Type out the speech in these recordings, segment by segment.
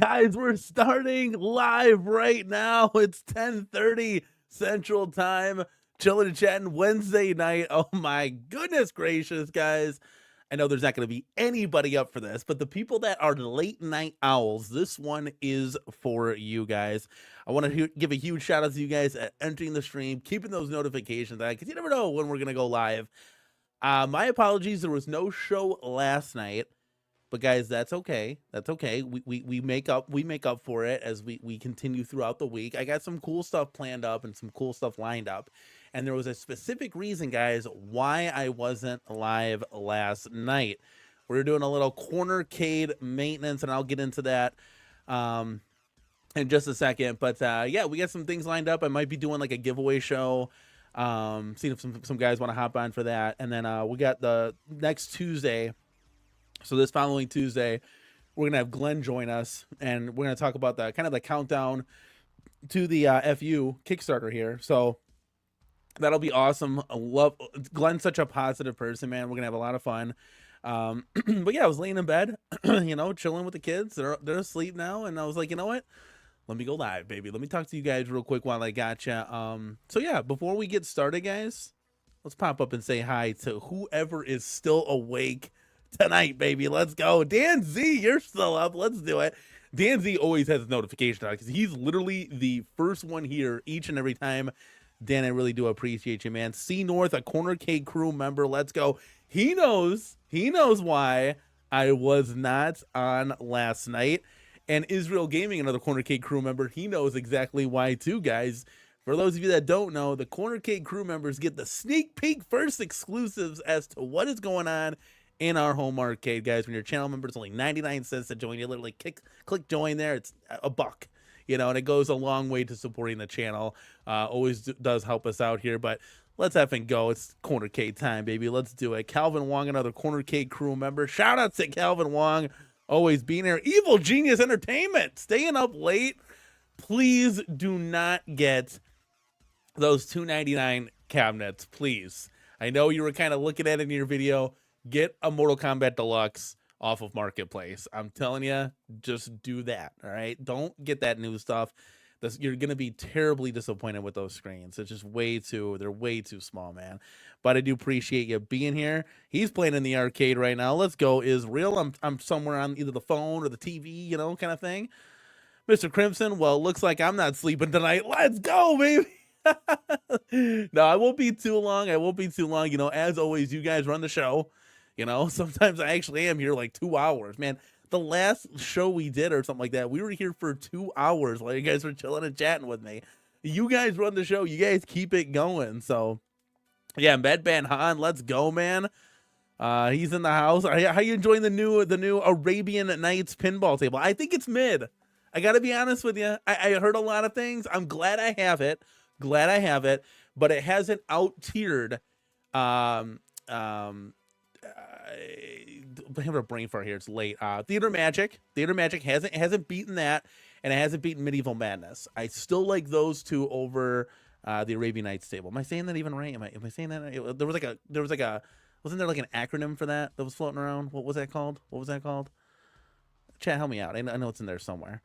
Guys, we're starting live right now. It's 10:30 Central Time. Chilling and chatting Wednesday night. Oh my goodness gracious, guys. I know there's not going to be anybody up for this, but the people that are late night owls, this one is for you guys. I want to give a huge shout out to you guys at entering the stream, keeping those notifications on, because you never know when we're going to go live. My apologies, there was no show last night. But guys, that's okay. That's okay. We make up for it as we continue throughout the week. I got some cool stuff planned up and some cool stuff lined up. And there was a specific reason, guys, why I wasn't live last night. We're doing a little CornerCade maintenance, and I'll get into that in just a second. But yeah, we got some things lined up. I might be doing like a giveaway show. Seeing if some guys want to hop on for that. And then we got the next Tuesday. So this following Tuesday, we're going to have Glenn join us, and we're going to talk about the kind of the countdown to the FU Kickstarter here. So that'll be awesome. I love Glenn's such a positive person, man. We're going to have a lot of fun. But yeah, I was laying in bed, chilling with the kids. They're asleep now, and I was like, you know what? Let me go live, baby. Let me talk to you guys real quick while I got you. So yeah, before we get started, guys, let's pop up and say hi to whoever is still awake tonight, baby. Let's go. Dan Z, you're still up. Let's do it. Dan Z always has a notification on because he's literally the first one here each and every time. Dan, I really do appreciate you, man. C North, a CornerCade crew member. Let's go. He knows why I was not on last night. And Israel Gaming, another CornerCade crew member, he knows exactly why too, guys. For those of you that don't know, the CornerCade crew members get the sneak peek first exclusives as to what is going on in our home arcade, guys. When you're a channel member, it's only 99 cents to join. You literally click join there. It's a buck, and it goes a long way to supporting the channel. Always does help us out here. But let's effing go. It's CornerCade time, baby. Let's do it. Calvin Wong, another CornerCade crew member. Shout out to Calvin Wong, always being here. Evil Genius Entertainment, staying up late. Please do not get those $2.99 cabinets, please. I know you were kind of looking at it in your video. Get a Mortal Kombat Deluxe off of Marketplace. I'm telling you, just do that, all right? Don't get that new stuff. You're going to be terribly disappointed with those screens. It's just they're way too small, man. But I do appreciate you being here. He's playing in the arcade right now. Let's go, Israel. I'm somewhere on either the phone or the TV, kind of thing. Mr. Crimson, well, looks like I'm not sleeping tonight. Let's go, baby. No, I won't be too long. As always, you guys run the show. Sometimes I actually am here like 2 hours, man. The last show we did or something like that, we were here for 2 hours while you guys were chilling and chatting with me. You guys run the show. You guys keep it going. So, yeah, Medban Han, let's go, man. He's in the house. How you enjoying the new Arabian Nights pinball table? I think it's mid. I got to be honest with you. I heard a lot of things. I'm glad I have it. But it hasn't out-tiered. I have a brain fart here. It's late. Theater Magic hasn't beaten that, and it hasn't beaten Medieval Madness. I still like those two over the Arabian Nights table. Am I saying that even right? Am I saying that? There was like a wasn't there like an acronym for that was floating around? What was that called? Chat, help me out. I know it's in there somewhere.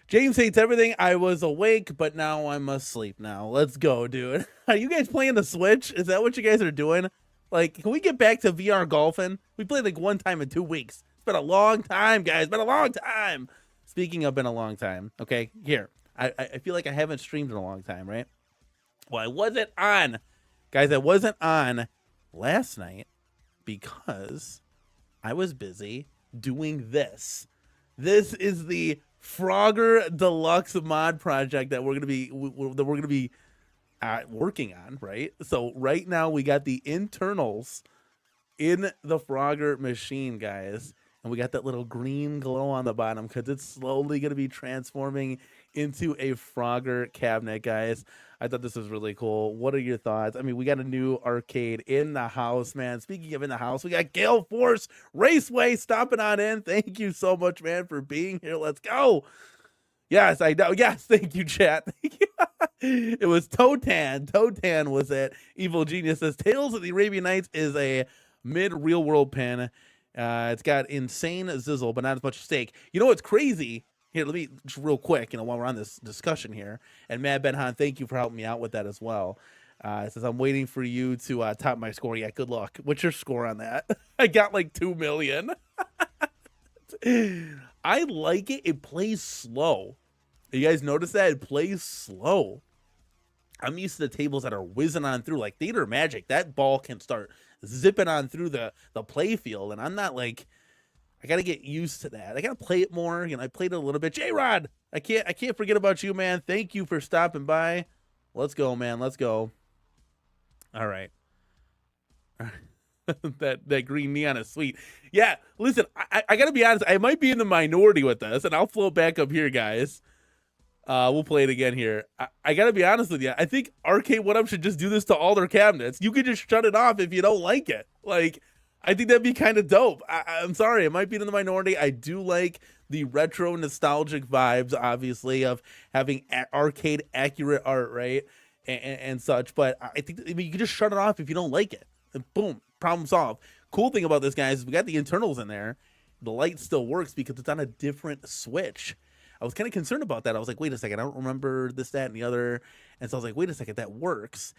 James hates everything. I was awake, but now I'm asleep now. Let's go, dude. Are you guys playing the Switch? Is that what you guys are doing? Like, can we get back to VR golfing? We played like one time in 2 weeks. It's been a long time, guys. Been a long time. Speaking of been a long time, okay, here. I feel like I haven't streamed in a long time, right? Well, I wasn't on last night because I was busy doing this. This is the Frogger Deluxe mod project that we're gonna be working on, right? So right now we got the internals in the Frogger machine, guys, and we got that little green glow on the bottom because it's slowly going to be transforming into a Frogger cabinet, guys. I thought this was really cool. What are your thoughts? I mean, we got a new arcade in the house, man. Speaking of in the house, we got Gale Force Raceway stopping on in. Thank you so much, man, for being here. Let's go. Yes, I know. Yes, thank you, chat. Thank you. It was Totan. Totan was it. Evil Genius says Tales of the Arabian Nights is a mid real world pin. It's got insane zizzle, but not as much steak. You know what's crazy? Here, let me just real quick, while we're on this discussion here, and Mad Ben Han, thank you for helping me out with that as well. It says I'm waiting for you to top my score. Yeah, good luck. What's your score on that? I got like 2 million. I like it. It plays slow. You guys notice that? It plays slow. I'm used to the tables that are whizzing on through like Theater Magic. That ball can start zipping on through the play field, and I'm not like, I got to get used to that. I got to play it more. I played it a little bit. J-Rod, I can't forget about you, man. Thank you for stopping by. Let's go, man. Let's go. All right. that green neon is sweet. Yeah, listen, I got to be honest. I might be in the minority with this, and I'll float back up here, guys. We'll play it again here. I got to be honest with you. I think Arcade 1-Up should just do this to all their cabinets. You could just shut it off if you don't like it. Like, I think that'd be kind of dope. I'm sorry, it might be in the minority. I do like the retro nostalgic vibes, obviously, of having arcade accurate art, right? And such. But I think you can just shut it off if you don't like it. And boom, problem solved. Cool thing about this, guys, is we got the internals in there. The light still works because it's on a different switch. I was kind of concerned about that. I was like, wait a second, I don't remember this, that, and the other. And so I was like, wait a second, that works.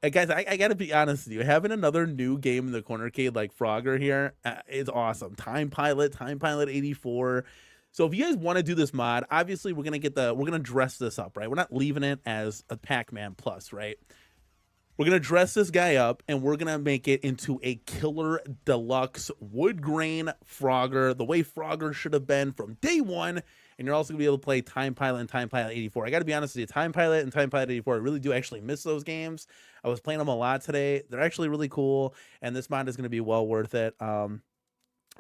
Guys, I got to be honest with you. Having another new game in the CornerCade like Frogger here is awesome. Time Pilot 84. So if you guys want to do this mod, obviously we're going to dress this up, right? We're not leaving it as a Pac-Man Plus, right? We're going to dress this guy up, and we're going to make it into a killer deluxe wood grain Frogger, the way Frogger should have been from day one. And you're also going to be able to play Time Pilot and Time Pilot 84. I got to be honest with you, Time Pilot and Time Pilot 84, I really do actually miss those games. I was playing them a lot today. They're actually really cool, and this mod is going to be well worth it.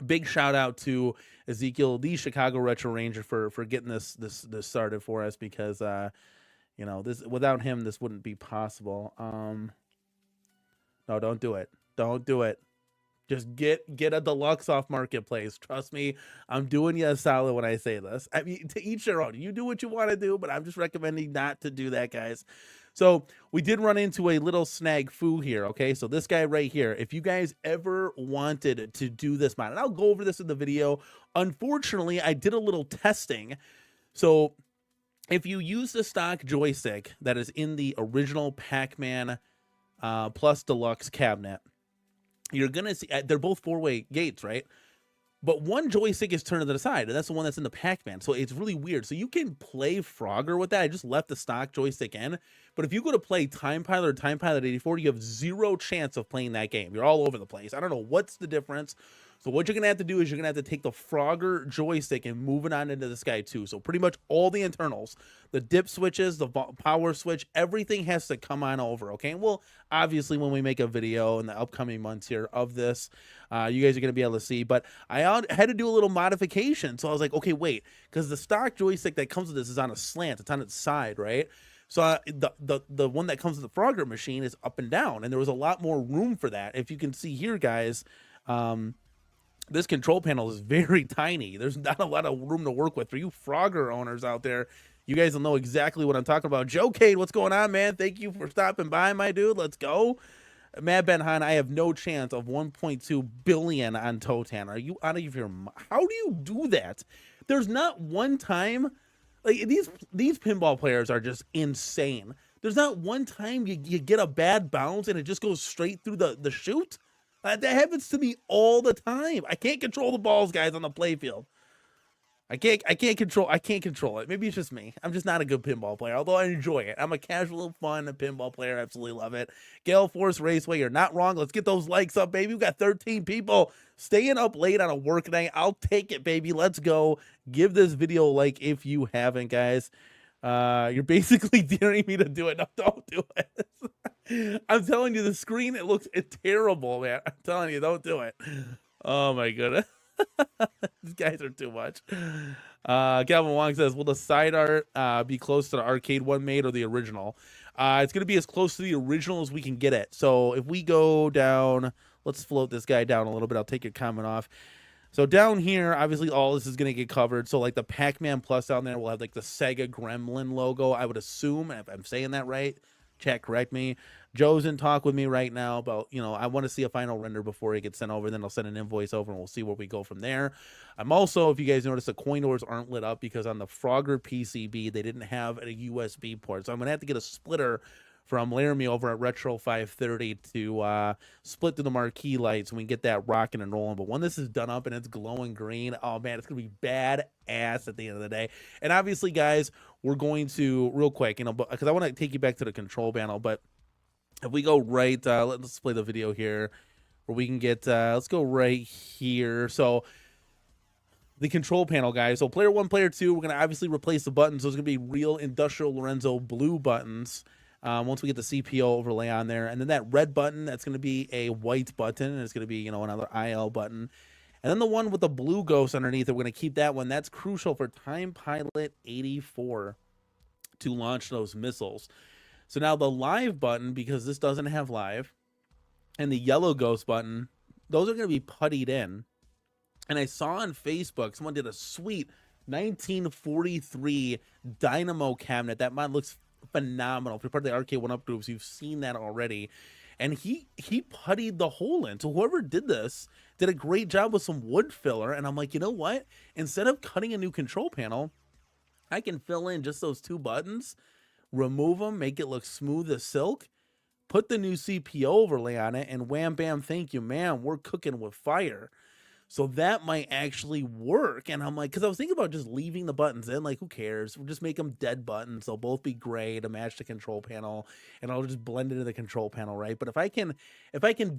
Big shout out to Ezekiel, the Chicago Retro Ranger, for getting this started for us, because this, without him, this wouldn't be possible. No, don't do it. Don't do it. Just get a deluxe off marketplace. Trust me, I'm doing you a solid when I say this. I mean, to each their own. You do what you want to do, but I'm just recommending not to do that, guys. So we did run into a little snag foo here, okay? So this guy right here, if you guys ever wanted to do this mod, and I'll go over this in the video. Unfortunately, I did a little testing. So if you use the stock joystick that is in the original Pac-Man Plus Deluxe cabinet, you're going to see, they're both 4-way gates, right? But one joystick is turned to the side, and that's the one that's in the Pac-Man. So it's really weird. So you can play Frogger with that. I just left the stock joystick in. But if you go to play Time Pilot or Time Pilot 84, you have 0 chance of playing that game. You're all over the place. I don't know what's the difference. So what you're going to have to do is you're going to have to take the Frogger joystick and move it on into this guy too. So pretty much all the internals, the dip switches, the power switch, everything has to come on over, okay? Well, obviously when we make a video in the upcoming months here of this, you guys are going to be able to see. But I had to do a little modification. So I was like, okay, wait, because the stock joystick that comes with this is on a slant. It's on its side, right? So the one that comes with the Frogger machine is up and down, and there was a lot more room for that. If you can see here, guys, this control panel is very tiny. There's not a lot of room to work with. For you Frogger owners out there, you guys will know exactly what I'm talking about. Joe Cade, what's going on, man? Thank you for stopping by, my dude. Let's go. Mad Ben Han, I have no chance of 1.2 billion on Totan. Are you out of your mind? How do you do that? There's not one time. Like, these pinball players are just insane. There's not one time you get a bad bounce and it just goes straight through the chute. That happens to me all the time. I can't control the balls, guys, on the playfield. I can't control it. Maybe it's just me. I'm just not a good pinball player, although I enjoy it. I'm a casual, fun pinball player. Absolutely love it. Gale Force Raceway, you're not wrong. Let's get those likes up, baby. We got 13 people staying up late on a work night. I'll take it, baby. Let's go. Give this video a like if you haven't, guys. You're basically daring me to do it. No, don't do it. I'm telling you, the screen, it's terrible, man. I'm telling you, don't do it. Oh my goodness. These guys are too much. Calvin Wong says, will the side art be close to the arcade one made or the original? It's going to be as close to the original as we can get it. So if we go down, let's float this guy down a little bit. I'll take your comment off. So down here, obviously all this is going to get covered. So like the Pac-Man Plus down there will have like the Sega Gremlin logo, I would assume, if I'm saying that right. Chat, correct me. Joe's in talk with me right now about, I want to see a final render before it gets sent over. Then I'll send an invoice over and we'll see where we go from there. I'm also, if you guys notice, the coin doors aren't lit up because on the Frogger PCB, they didn't have a USB port. So I'm going to have to get a splitter from Laramie over at Retro 530 to split through the marquee lights and we can get that rocking and rolling. But when this is done up and it's glowing green, oh man, it's going to be badass at the end of the day. And obviously, guys, we're going to, real quick, because I want to take you back to the control panel, but if we go right, let's play the video here where we can get, let's go right here. So the control panel, guys. So player 1, player 2, we're going to obviously replace the buttons. Those are going to be real Industrial Lorenzo blue buttons. Once we get the CPO overlay on there. And then that red button, that's going to be a white button. And it's going to be, another IL button. And then the one with the blue ghost underneath, we're going to keep that one. That's crucial for Time Pilot 84 to launch those missiles. So now the live button, because this doesn't have live, and the yellow ghost button, those are going to be puttied in. And I saw on Facebook, someone did a sweet 1943 Dynamo cabinet. That mod looks phenomenal. If you're part of the Arcade 1-Up groups, you've seen that already. And he puttied the hole in. So whoever did this did a great job with some wood filler. And I'm like, you know what? Instead of cutting a new control panel, I can fill in just those 2 buttons, remove them, make it look smooth as silk, put the new CPO overlay on it, and wham, bam, thank you, man. We're cooking with fire. So that might actually work. And I'm like, because I was thinking about just leaving the buttons in, like, who cares? We'll just make them dead buttons. They'll both be gray to match the control panel, and I'll just blend into the control panel, right? But if I can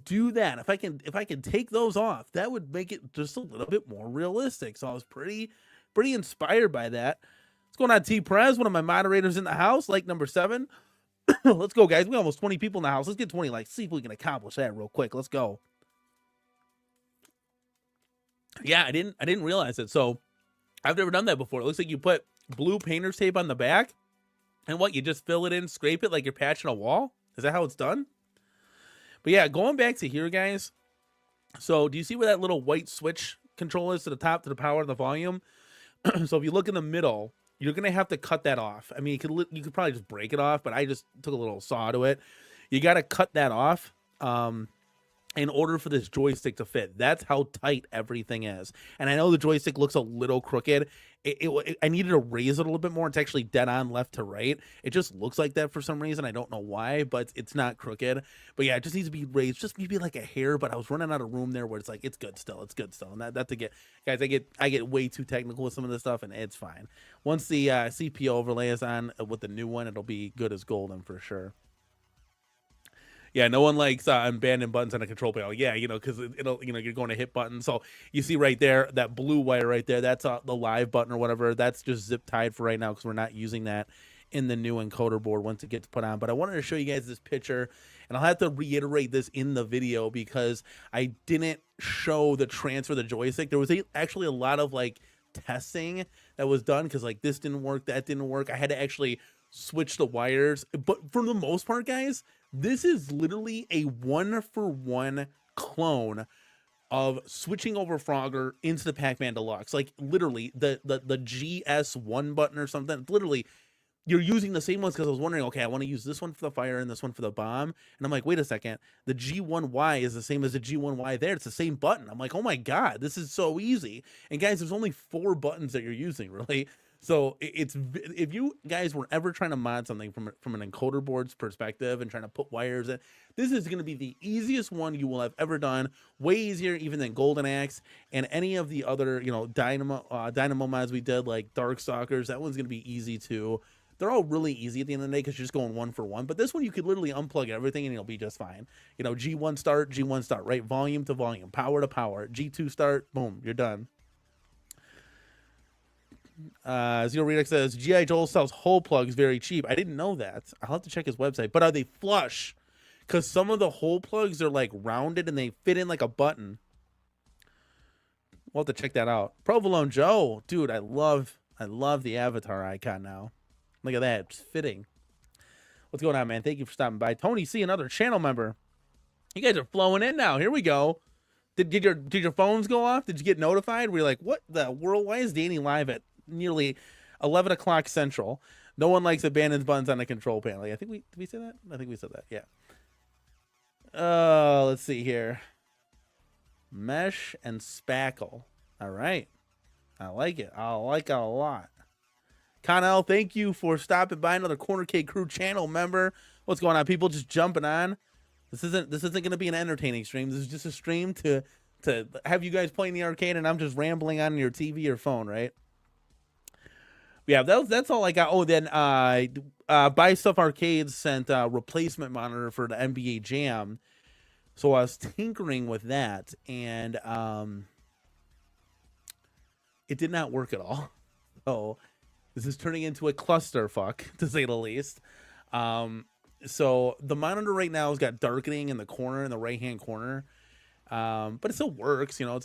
do that, if I can take those off, that would make it just a little bit more realistic. So I was pretty inspired by that. What's going on, T Prez? One of my moderators in the house, like number 7. Let's go, guys. We got almost 20 people in the house. Let's get 20 likes. See if we can accomplish that real quick. Let's go. Yeah, I didn't realize it. So I've never done that before. It looks like you put blue painter's tape on the back, and what, you just fill it in, scrape it like you're patching a wall? Is that how it's done? But yeah, going back to here, guys. So do you see where that little white switch control is to the top, to the power and the volume? So if you look in the middle, you're gonna have to cut that off. I mean, you could probably just break it off, but I just took a little saw to it. You got to cut that off. In order for this joystick to fit. That's how tight everything is. And I know the joystick looks a little crooked. I needed to raise it a little bit more. It's actually dead on left to right. It just looks like that for some reason. I don't know why, but it's not crooked. But yeah, it just needs to be raised, just maybe like a hair. But I was running out of room there where it's like, it's good still. It's good still. And that to get, guys, I get way too technical with some of this stuff, and it's fine. Once the CPO overlay is on with the new one, it'll be good as golden for sure. Yeah, no one likes abandoned buttons on a control panel. Yeah, because it'll, you're going to hit buttons. So you see right there, that blue wire right there, that's the live button or whatever. That's just zip tied for right now because we're not using that in the new encoder board once it gets put on. But I wanted to show you guys this picture, and I'll have to reiterate this in the video because I didn't show the transfer of the joystick. There was actually a lot of like testing that was done because like this didn't work, that didn't work. I had to actually switch the wires. But for the most part, guys, this is literally a 1-for-1 clone of switching over Frogger into the Pac-Man Deluxe. Like literally the GS1 button or something. Literally, you're using the same ones because I was wondering, okay, I want to use this one for the fire and this one for the bomb. And I'm like, wait a second, the G1Y is the same as the G1Y there. It's the same button. I'm like, oh my God, this is so easy. And guys, there's only 4 buttons that you're using, really. So it's, if you guys were ever trying to mod something from an encoder board's perspective and trying to put wires in, this is going to be the easiest one you will have ever done. Way easier even than Golden Axe and any of the other, Dynamo mods we did, like Darkstalkers. That one's going to be easy too. They're all really easy at the end of the day because you're just going 1-for-1. But this one, you could literally unplug everything and it'll be just fine. G1 start, right? Volume to volume, power to power. G2 start, boom, you're done. Zero Redux says G.I. Joe sells hole plugs very cheap. I didn't know that. I'll have to check his website. But are they flush? Because some of the hole plugs are like rounded and they fit in like a button. We'll have to check that out. Provolone Joe, dude, I love the avatar icon now. Look at that, it's fitting. What's going on, man? Thank you for stopping by. Tony C, another channel member. You guys are flowing in now. Here we go. Did your phones go off? Did you get notified? We're like, what the world? Why is Danny live at nearly 11 o'clock Central? No one likes abandoned buttons on the control panel. I think did we say that? I think we said that. Yeah. Let's see here. Mesh and spackle. All right. I like it. I like it a lot. Connell, thank you for stopping by. Another CornerCade Crew channel member. What's going on, people? Just jumping on. This isn't going to be an entertaining stream. This is just a stream to have you guys playing the arcade, and I'm just rambling on your TV or phone, right? Yeah, that's all I got. Oh, then Buy Stuff Arcades sent a replacement monitor for the NBA Jam, so I was tinkering with that, and it did not work at all. So this is turning into a clusterfuck, to say the least. So the monitor right now has got darkening in the corner, in the right-hand corner, but it still works. You know,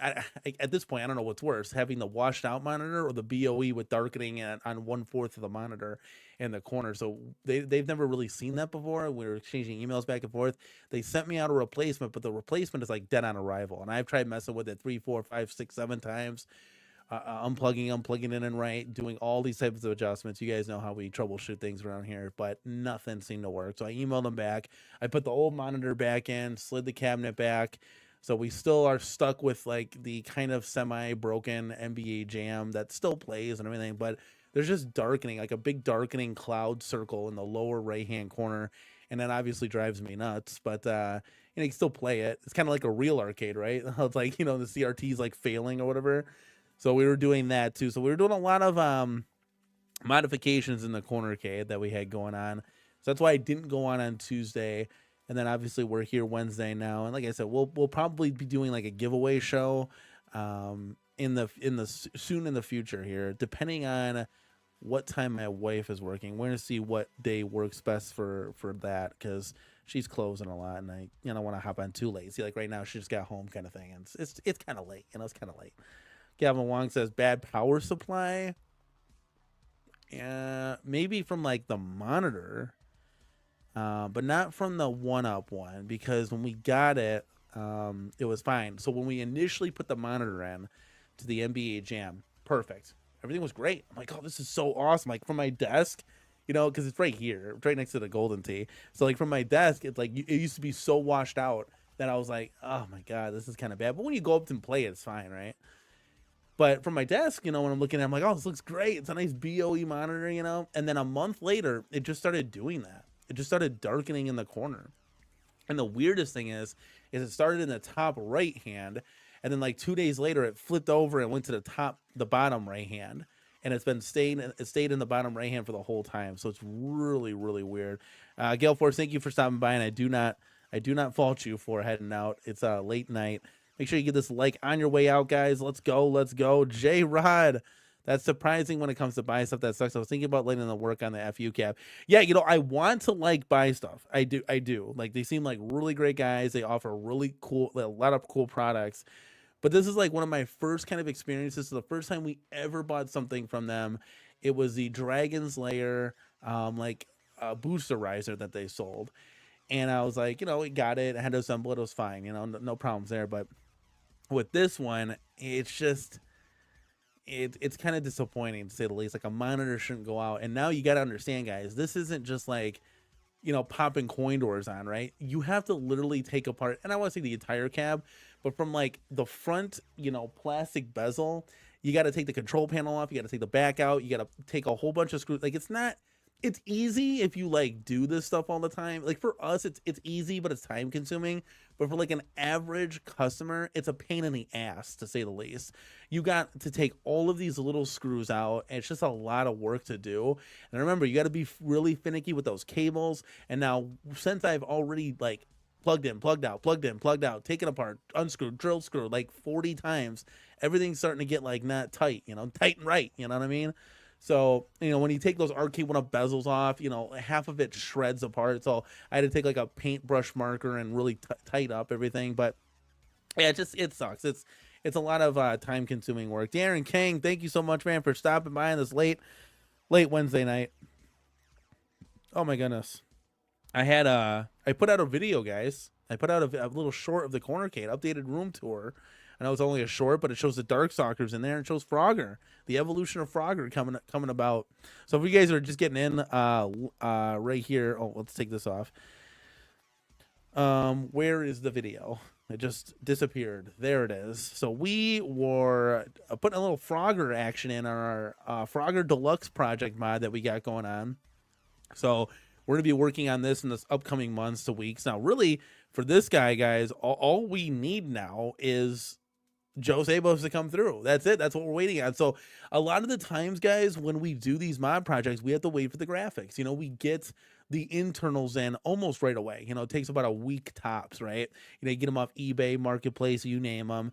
at this point, I don't know what's worse, having the washed out monitor or the BOE with darkening on 1/4 of the monitor in the corner. So they've never really seen that before. We were exchanging emails back and forth. They sent me out a replacement, but the replacement is like dead on arrival. And I've tried messing with it 3, 4, 5, 6, 7 times. Unplugging it in right, doing all these types of adjustments. You guys know how we troubleshoot things around here, but nothing seemed to work. So I emailed them back. I put the old monitor back in, slid the cabinet back. So we still are stuck with like the kind of semi-broken NBA Jam that still plays and everything, but there's just darkening, like a big darkening cloud circle in the lower right-hand corner, and that obviously drives me nuts. But you know, you can still play it. It's kind of like a real arcade, right? It's like, you know, the CRT's like failing or whatever. So we were doing that too. So we were doing a lot of modifications in the CornerCade that we had going on. So that's why I didn't go on Tuesday. And then obviously we're here Wednesday now. And like I said, we'll probably be doing like a giveaway show soon in the future here, depending on what time my wife is working. We're gonna see what day works best for that, because she's closing a lot, and I don't want to hop on too late. See, like right now she just got home kind of thing, and it's kind of late. You know, it's kind of late. Gavin Wong says bad power supply. Yeah, maybe from like the monitor, but not from the 1UP one, because when we got it, it was fine. So when we initially put the monitor in to the NBA Jam, perfect. Everything was great. I'm like, oh, this is so awesome. Like from my desk, you know, because it's right here, right next to the Golden Tee. So like from my desk, it's like it used to be so washed out that I was like, oh my God, this is kind of bad. But when you go up and play it, it's fine, right? But from my desk, you know, when I'm looking at it, I'm like, oh, this looks great. It's a nice BOE monitor, you know? And then a month later, it just started doing that. It just started darkening in the corner. And the weirdest thing is it started in the top right hand, and then like 2 days later, it flipped over and went to the bottom right hand. And it stayed in the bottom right hand for the whole time. So it's really, really weird. Gale Force, thank you for stopping by, and I do not fault you for heading out. It's a late night. Make sure you get this like on your way out, guys. Let's go. J-Rod. That's surprising when it comes to buying stuff that sucks. I was thinking about letting them work on the FU cap. Yeah, you know, I want to like buy stuff. I do. Like, they seem like really great guys. They offer really cool, a lot of cool products. But this is like one of my first kind of experiences. So the first time we ever bought something from them, it was the Dragon's Lair, like booster riser that they sold. And I was like, you know, we got it. I had to assemble it. It was fine. You know, no problems there. But with this one, it's just it's kind of disappointing, to say the least. Like, a monitor shouldn't go out. And now you got to understand, guys, this isn't just like, you know, popping coin doors on, right? You have to literally take apart, and I want to say the entire cab, but from like the front, you know, plastic bezel, you got to take the control panel off, you got to take the back out, you got to take a whole bunch of screws. Like, it's easy if you like do this stuff all the time. Like, for us, it's easy, but it's time consuming. But for like an average customer, it's a pain in the ass, to say the least. You got to take all of these little screws out, and it's just a lot of work to do. And remember, you got to be really finicky with those cables. And now, since I've already like plugged in, plugged out, plugged in, plugged out, taken apart, unscrewed, drill screw like 40 times, everything's starting to get like not tight, you know, tight and right, you know what I mean? So, you know, when you take those arcade 1UP bezels off, you know, half of it shreds apart. So I had to take like a paintbrush marker and really tight up everything. But yeah, it sucks. It's a lot of time consuming work. Darren King, thank you so much, man, for stopping by on this late Wednesday night. Oh my goodness. I put out a video, guys. I put out a little short of the CornerCade updated room tour. I know it's only a short, but it shows the Darkstalkers in there, and it shows Frogger, the evolution of Frogger coming about. So if you guys are just getting in right here, oh, let's take this off. Where is the video? It just disappeared. There it is. So we were putting a little Frogger action in our Frogger Deluxe project mod that we got going on. So we're going to be working on this in this upcoming months to weeks. Now, really, for this guy, guys, all we need now is Joe Sabos to come through. That's it. That's what we're waiting on. So a lot of the times, guys, when we do these mod projects, we have to wait for the graphics. We get the internals in almost right away. It takes about a week tops, right? You get them off eBay, Marketplace, you name them.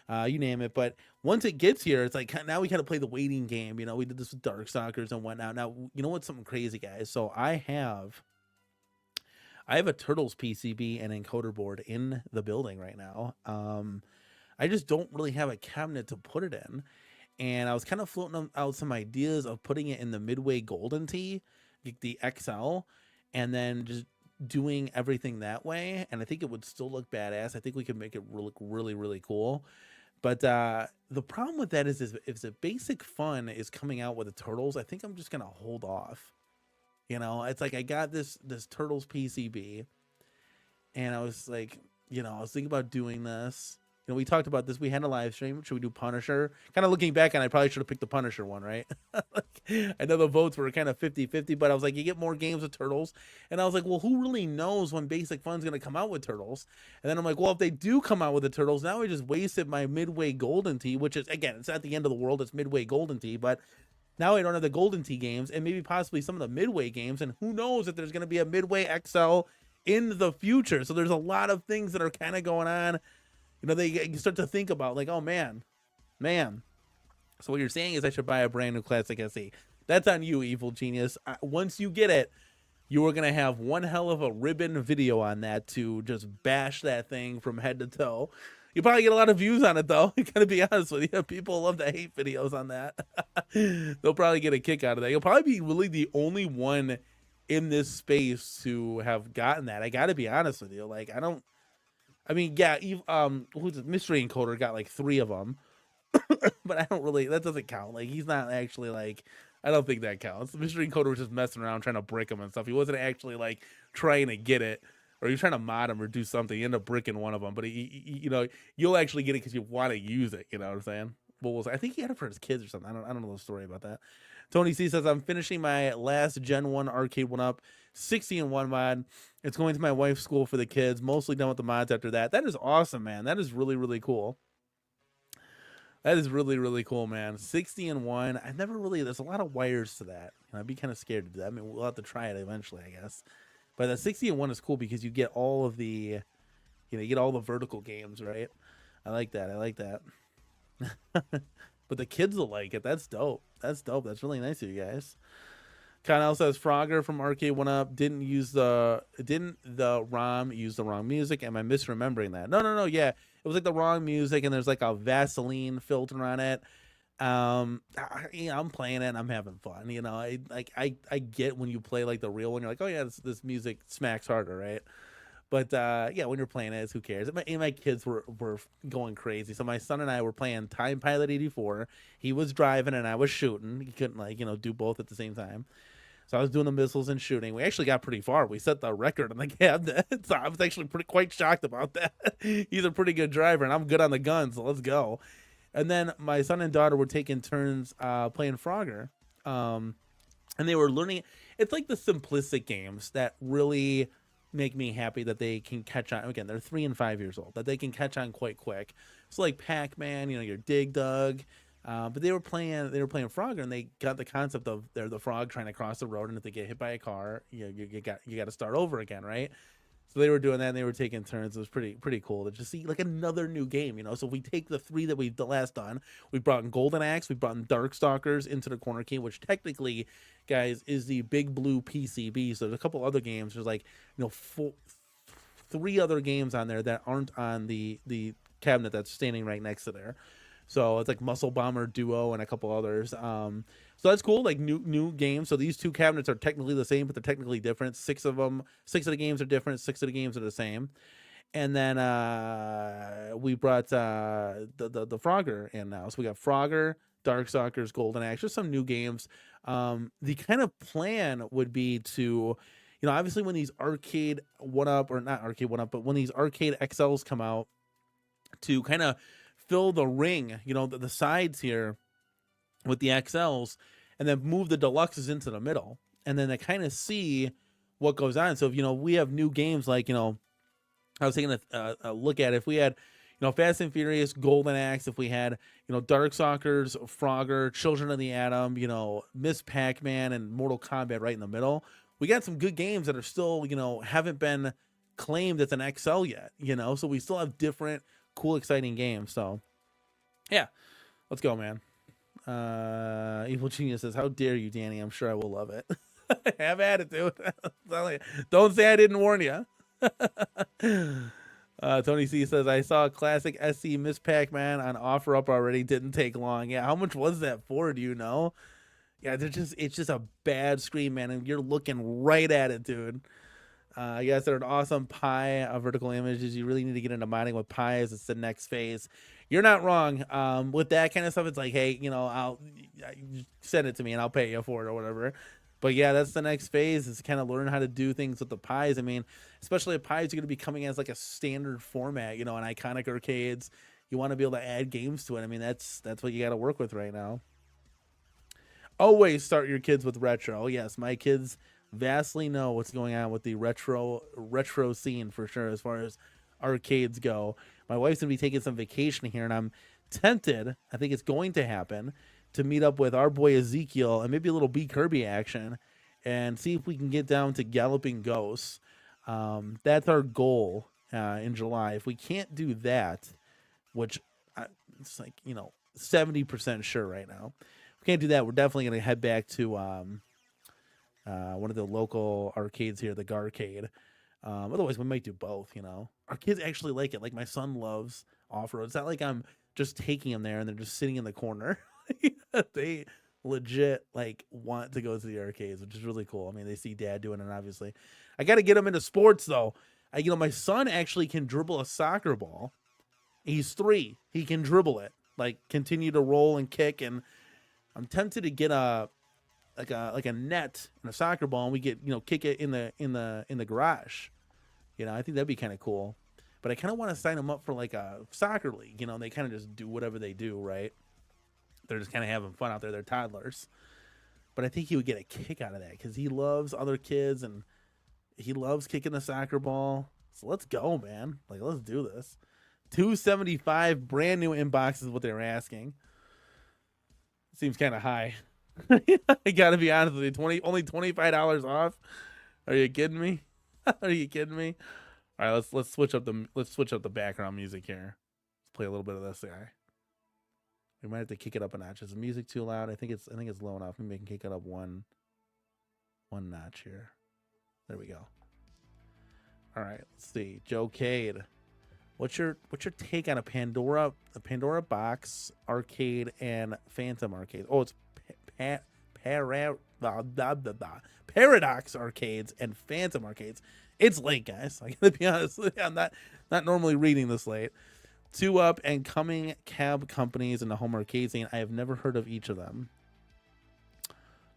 You name it. But once it gets here, it's like now we kind of play the waiting game. We did this with Darkstalkers and whatnot. Now, you know what's something crazy, guys? So I have a Turtles PCB and encoder board in the building right now. I just don't really have a cabinet to put it in. And I was kind of floating out some ideas of putting it in the Midway Golden Tee, the XL, and then just doing everything that way. And I think it would still look badass. I think we could make it look really, really cool. But the problem with that is if the basic fun is coming out with the Turtles, I think I'm just going to hold off. It's like I got this Turtles PCB, and I was like, I was thinking about doing this. We talked about this. We had a live stream. Should we do Punisher? Kind of looking back on it, I probably should have picked the Punisher one, right? I know the votes were kind of 50-50, but I was like, you get more games with Turtles. And I was like, well, who really knows when Basic Fun's going to come out with Turtles? And then I'm like, well, if they do come out with the Turtles, now I just wasted my Midway Golden Tee, which is, again, it's not the end of the world. It's Midway Golden Tee, but now I don't have the Golden Tee games and maybe possibly some of the Midway games. And who knows if there's going to be a Midway XL in the future. So there's a lot of things that are kind of going on. You start to think about like, oh man. So what you're saying is I should buy a brand new Classic SE. That's on you, evil genius. Once you get it, you are going to have one hell of a ribbon video on that to just bash that thing from head to toe. You probably get a lot of views on it though. I gotta be honest with you. People love to hate videos on that. They'll probably get a kick out of that. You'll probably be really the only one in this space to have gotten that. I gotta be honest with you. Like, who's Mystery Encoder got like 3 of them, but I don't really, that doesn't count. Like, he's not actually like, I don't think that counts. The Mystery Encoder was just messing around trying to brick him and stuff. He wasn't actually like trying to get it, or you're trying to mod him or do something. You end up bricking one of them, but you'll actually get it because you want to use it. You know what I'm saying? I think he had it for his kids or something. I don't know the story about that. Tony C says, I'm finishing my last Gen 1 arcade one up, 60-in-1 mod. It's going to my wife's school for the kids. Mostly done with the mods after that. That is awesome, man. That is really, really cool. That is really, really cool, man. 60-in-1. I've never really, there's a lot of wires to that. I'd be kind of scared to do that. I mean, we'll have to try it eventually, I guess. But the 60-in-1 is cool because you get all of the, you get all the vertical games, right? I like that. But the kids will like it. That's dope. That's really nice of you guys. Connell says Frogger from Arcade One Up didn't the ROM use the wrong music? Am I misremembering that? No. Yeah, it was like the wrong music, and there's like a Vaseline filter on it. I'm playing it and I'm having fun. I get when you play like the real one, you're like, oh yeah, this music smacks harder, right? But yeah, when you're playing it, who cares? My kids were going crazy. So my son and I were playing Time Pilot 84. He was driving and I was shooting. He couldn't do both at the same time. So I was doing the missiles and shooting. We actually got pretty far. We set the record on the cabinet. So I was actually quite shocked about that. He's a pretty good driver and I'm good on the gun, so let's go. And then my son and daughter were taking turns playing Frogger. And they were learning. It's like the simplistic games that really make me happy that they can catch on. Again, they're 3 and 5 years old, that they can catch on quite quick. So like Pac-Man, your Dig Dug. But they were playing Frogger, and they got the concept of they're the frog trying to cross the road, and if they get hit by a car, you got to start over again, right? So they were doing that, and they were taking turns. It was pretty cool to just see like another new game, So we take the 3 that we've last done. We brought in Golden Axe, we brought in Darkstalkers into the CornerCade, which technically, guys, is the Big Blue PCB. So there's a couple other games. There's like 3 other games on there that aren't on the cabinet that's standing right next to there. So it's like Muscle Bomber Duo and a couple others. So that's cool, like new games. So these 2 cabinets are technically the same, but they're technically different. 6 of the games are different. 6 of the games are the same. And then we brought the Frogger in now. So we got Frogger, Darkstalkers, Golden Axe, just some new games. The kind of plan would be to, you know, obviously when these arcade one up, or not arcade one up, but when these arcade XLs come out to kind of fill the ring, you know, the sides here with the XLs, and then move the deluxes into the middle, and then they kind of see what goes on. So if, you know, we have new games like, you know, I was taking a look at it. If we had, you know, Fast and Furious, Golden Axe, if we had, you know, Darkstalkers, Frogger, Children of the Atom, you know, Miss Pac-Man, and Mortal Kombat right in the middle, we got some good games that are still, you know, haven't been claimed as an XL yet, you know, so we still have different, cool, exciting games. So, yeah, let's go, man. Evil Genius says, "How dare you, Danny? I'm sure I will love it." Have at it, dude. Don't say I didn't warn you. Tony C says, "I saw a classic SC Miss Pac-Man on offer up already. Didn't take long." Yeah, how much was that for? Do you know? Yeah, it's just a bad screen, man, and you're looking right at it, dude. Yes, they're an awesome Pi vertical images. You really need to get into modding with Pies. It's the next phase. You're not wrong. With that kind of stuff, it's like, hey, you know, I'll send it to me and I'll pay you for it or whatever. But yeah, that's the next phase, is kind of learn how to do things with the Pies. I mean, especially if Pies are going to be coming as like a standard format, you know, an iconic arcades. You want to be able to add games to it. I mean, that's what you got to work with right now. Always start your kids with retro. Oh, yes, my kids vastly know what's going on with the retro scene for sure, as far as arcades go. My wife's gonna be taking some vacation here, and I'm tempted, I think it's going to happen, to meet up with our boy Ezekiel and maybe a little B Kirby action and see if we can get down to Galloping Ghosts. That's our goal in July. If we can't do that, which it's like, you know, 70% sure right now, if we can't do that, we're definitely going to head back to one of the local arcades here, the Garcade. Otherwise, we might do both, you know. Our kids actually like it. Like, my son loves off-road. It's not like I'm just taking them there and they're just sitting in the corner. They legit, like, want to go to the arcades, which is really cool. I mean, they see dad doing it, obviously. I got to get them into sports, though. You know, my son actually can dribble a soccer ball. He's 3. He can dribble it. Like, continue to roll and kick, and I'm tempted to get a net and a soccer ball, and we get, you know, kick it in the garage. You know, I think that'd be kind of cool. But I kind of want to sign them up for like a soccer league. You know, they kind of just do whatever they do, right? They're just kind of having fun out there. They're toddlers. But I think he would get a kick out of that because he loves other kids and he loves kicking the soccer ball. So let's go, man. Like, let's do this. $275 brand new inbox is what they were asking. Seems kind of high. I gotta be honest with you. Only $25 off. Are you kidding me? Are you kidding me? All right, let's switch up the background music here. Let's play a little bit of this guy. We might have to kick it up a notch. Is the music too loud? I think it's low enough. Maybe we can kick it up one notch here. There we go. All right, let's see. Joe Cade. What's your take on a Pandora box arcade and Phantom arcade? Oh, it's Paradox arcades and Phantom arcades. It's late, guys. I gotta be honest. I'm not normally reading this late. 2 up and coming cab companies in the home arcade scene. I have never heard of each of them.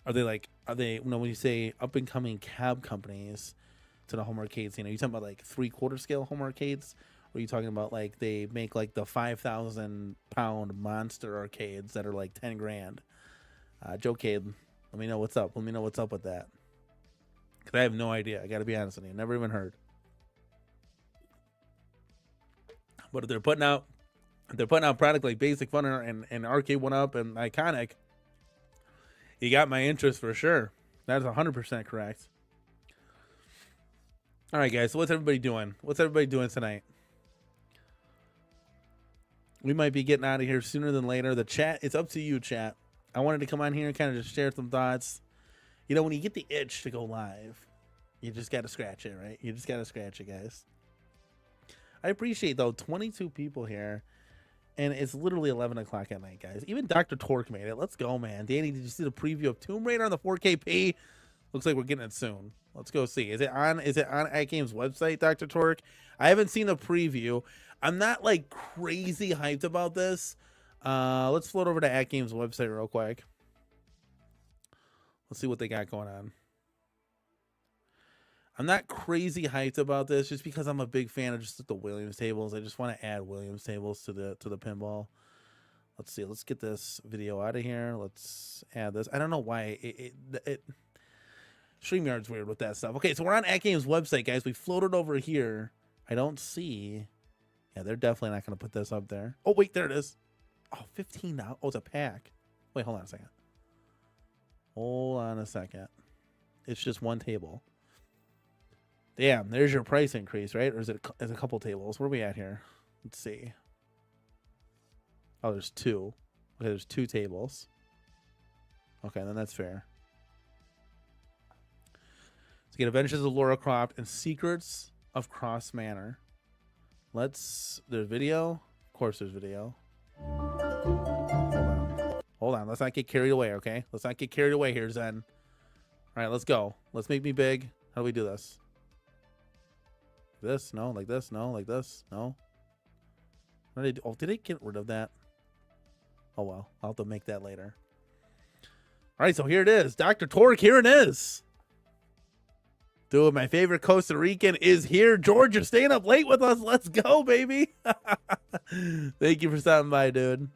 Are they, you know, when you say up and coming cab companies to the home arcade scene, are you talking about like 3/4 scale home arcades? Or are you talking about like they make like the 5,000 pound monster arcades that are like 10 grand? Joe Cade, let me know what's up. Let me know what's up with that. Because I have no idea. I got to be honest with you. Never even heard. But if they're putting out product like Basic Fun and Arcade 1-Up and Iconic, you got my interest for sure. That's 100% correct. All right, guys. So what's everybody doing? What's everybody doing tonight? We might be getting out of here sooner than later. The chat, it's up to you, chat. I wanted to come on here and kind of just share some thoughts. You know, when you get the itch to go live, you just got to scratch it, right? You just got to scratch it, guys. I appreciate, though, 22 people here, and it's literally 11 o'clock at night, guys. Even Dr. Torque made it. Let's go, man. Danny, did you see the preview of Tomb Raider on the 4KP? Looks like we're getting it soon. Let's go see. Is it on AtGames website, Dr. Torque? I haven't seen the preview. I'm not, like, crazy hyped about this. Let's float over to AtGames website real quick. Let's see what they got going on. I'm not crazy hyped about this just because I'm a big fan of just the Williams tables. I just want to add Williams tables to the pinball. Let's see. Let's get this video out of here. Let's add this. I don't know why it StreamYard's weird with that stuff. Okay, so we're on AtGames website, guys. We floated over here. I don't see. Yeah, they're definitely not going to put this up there. Oh, wait, there it is. Oh, $15. Oh, it's a pack. Wait, hold on a second. Hold on a second. It's just one table. Damn, there's your price increase, right? Or is it a couple tables? Where are we at here? Let's see. Oh, there's two. Okay, there's two tables. Okay, then that's fair. Let's get Adventures of Laura Croft and Secrets of Cross Manor. There's video. Of course there's video. Hold on. Let's not get carried away, okay? Let's not get carried away here, Zen. All right, let's go. Let's make me big. How do we do this? This? No. Like this? No. Like this? No. What did I do? Oh, did I get rid of that? Oh, well. I'll have to make that later. All right, so here it is. Dr. Torque, here it is. Dude, my favorite Costa Rican is here. George, you're staying up late with us. Let's go, baby. Thank you for stopping by, dude.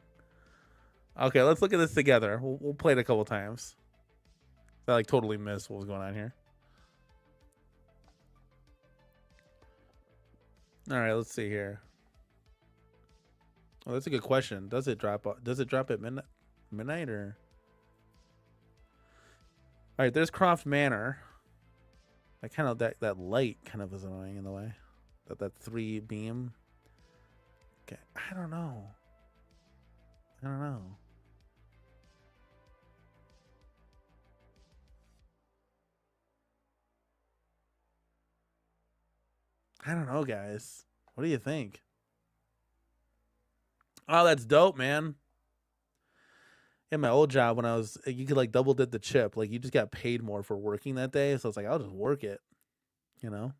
Okay, let's look at this together. We'll play it a couple times. I like totally missed what was going on here. All right, let's see here. Oh, that's a good question. Does it drop at midnight or? All right, there's Croft Manor. I kind of that light kind of is annoying in the way. That 3 beam. Okay, I don't know. I don't know, guys. What do you think? Oh, that's dope, man. In my old job, when you could like double dip the chip. Like you just got paid more for working that day. So it's like, I'll just work it. You know?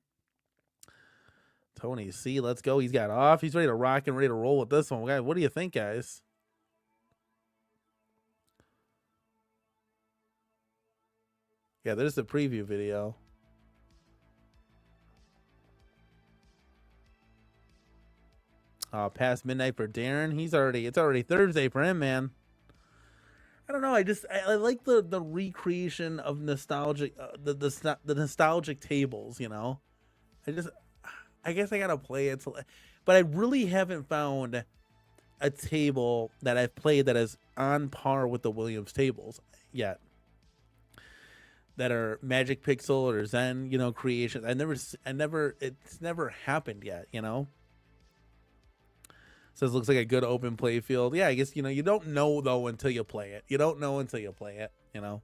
Tony C, let's go. He's got off. He's ready to rock and ready to roll with this one. Guys, what do you think, guys? Yeah, there's the preview video. Past midnight for Darren. It's already Thursday for him, man. I don't know. I like the recreation of nostalgic, the nostalgic tables. You know, I guess I gotta play it, but I really haven't found a table that I've played that is on par with the Williams tables yet. That are Magic Pixel or Zen, you know, creations. It's never happened yet. You know. So this looks like a good open play field. Yeah, I guess, you know, you don't know, though, until you play it. You don't know until you play it, you know.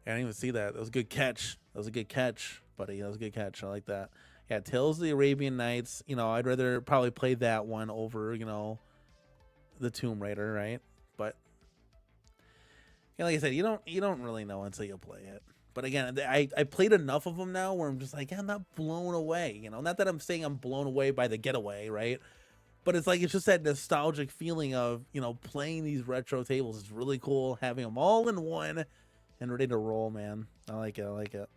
I didn't even see that. That was a good catch. That was a good catch, buddy. That was a good catch. I like that. Yeah, Tales of the Arabian Nights. You know, I'd rather probably play that one over, you know, the Tomb Raider, right? But, yeah, like I said, you don't really know until you play it. But again, I played enough of them now where I'm just like, I'm not blown away. You know, not that I'm saying I'm blown away by the Getaway, right? But it's like, it's just that nostalgic feeling of, you know, playing these retro tables. It's really cool having them all in one and ready to roll, man. I like it. I like it.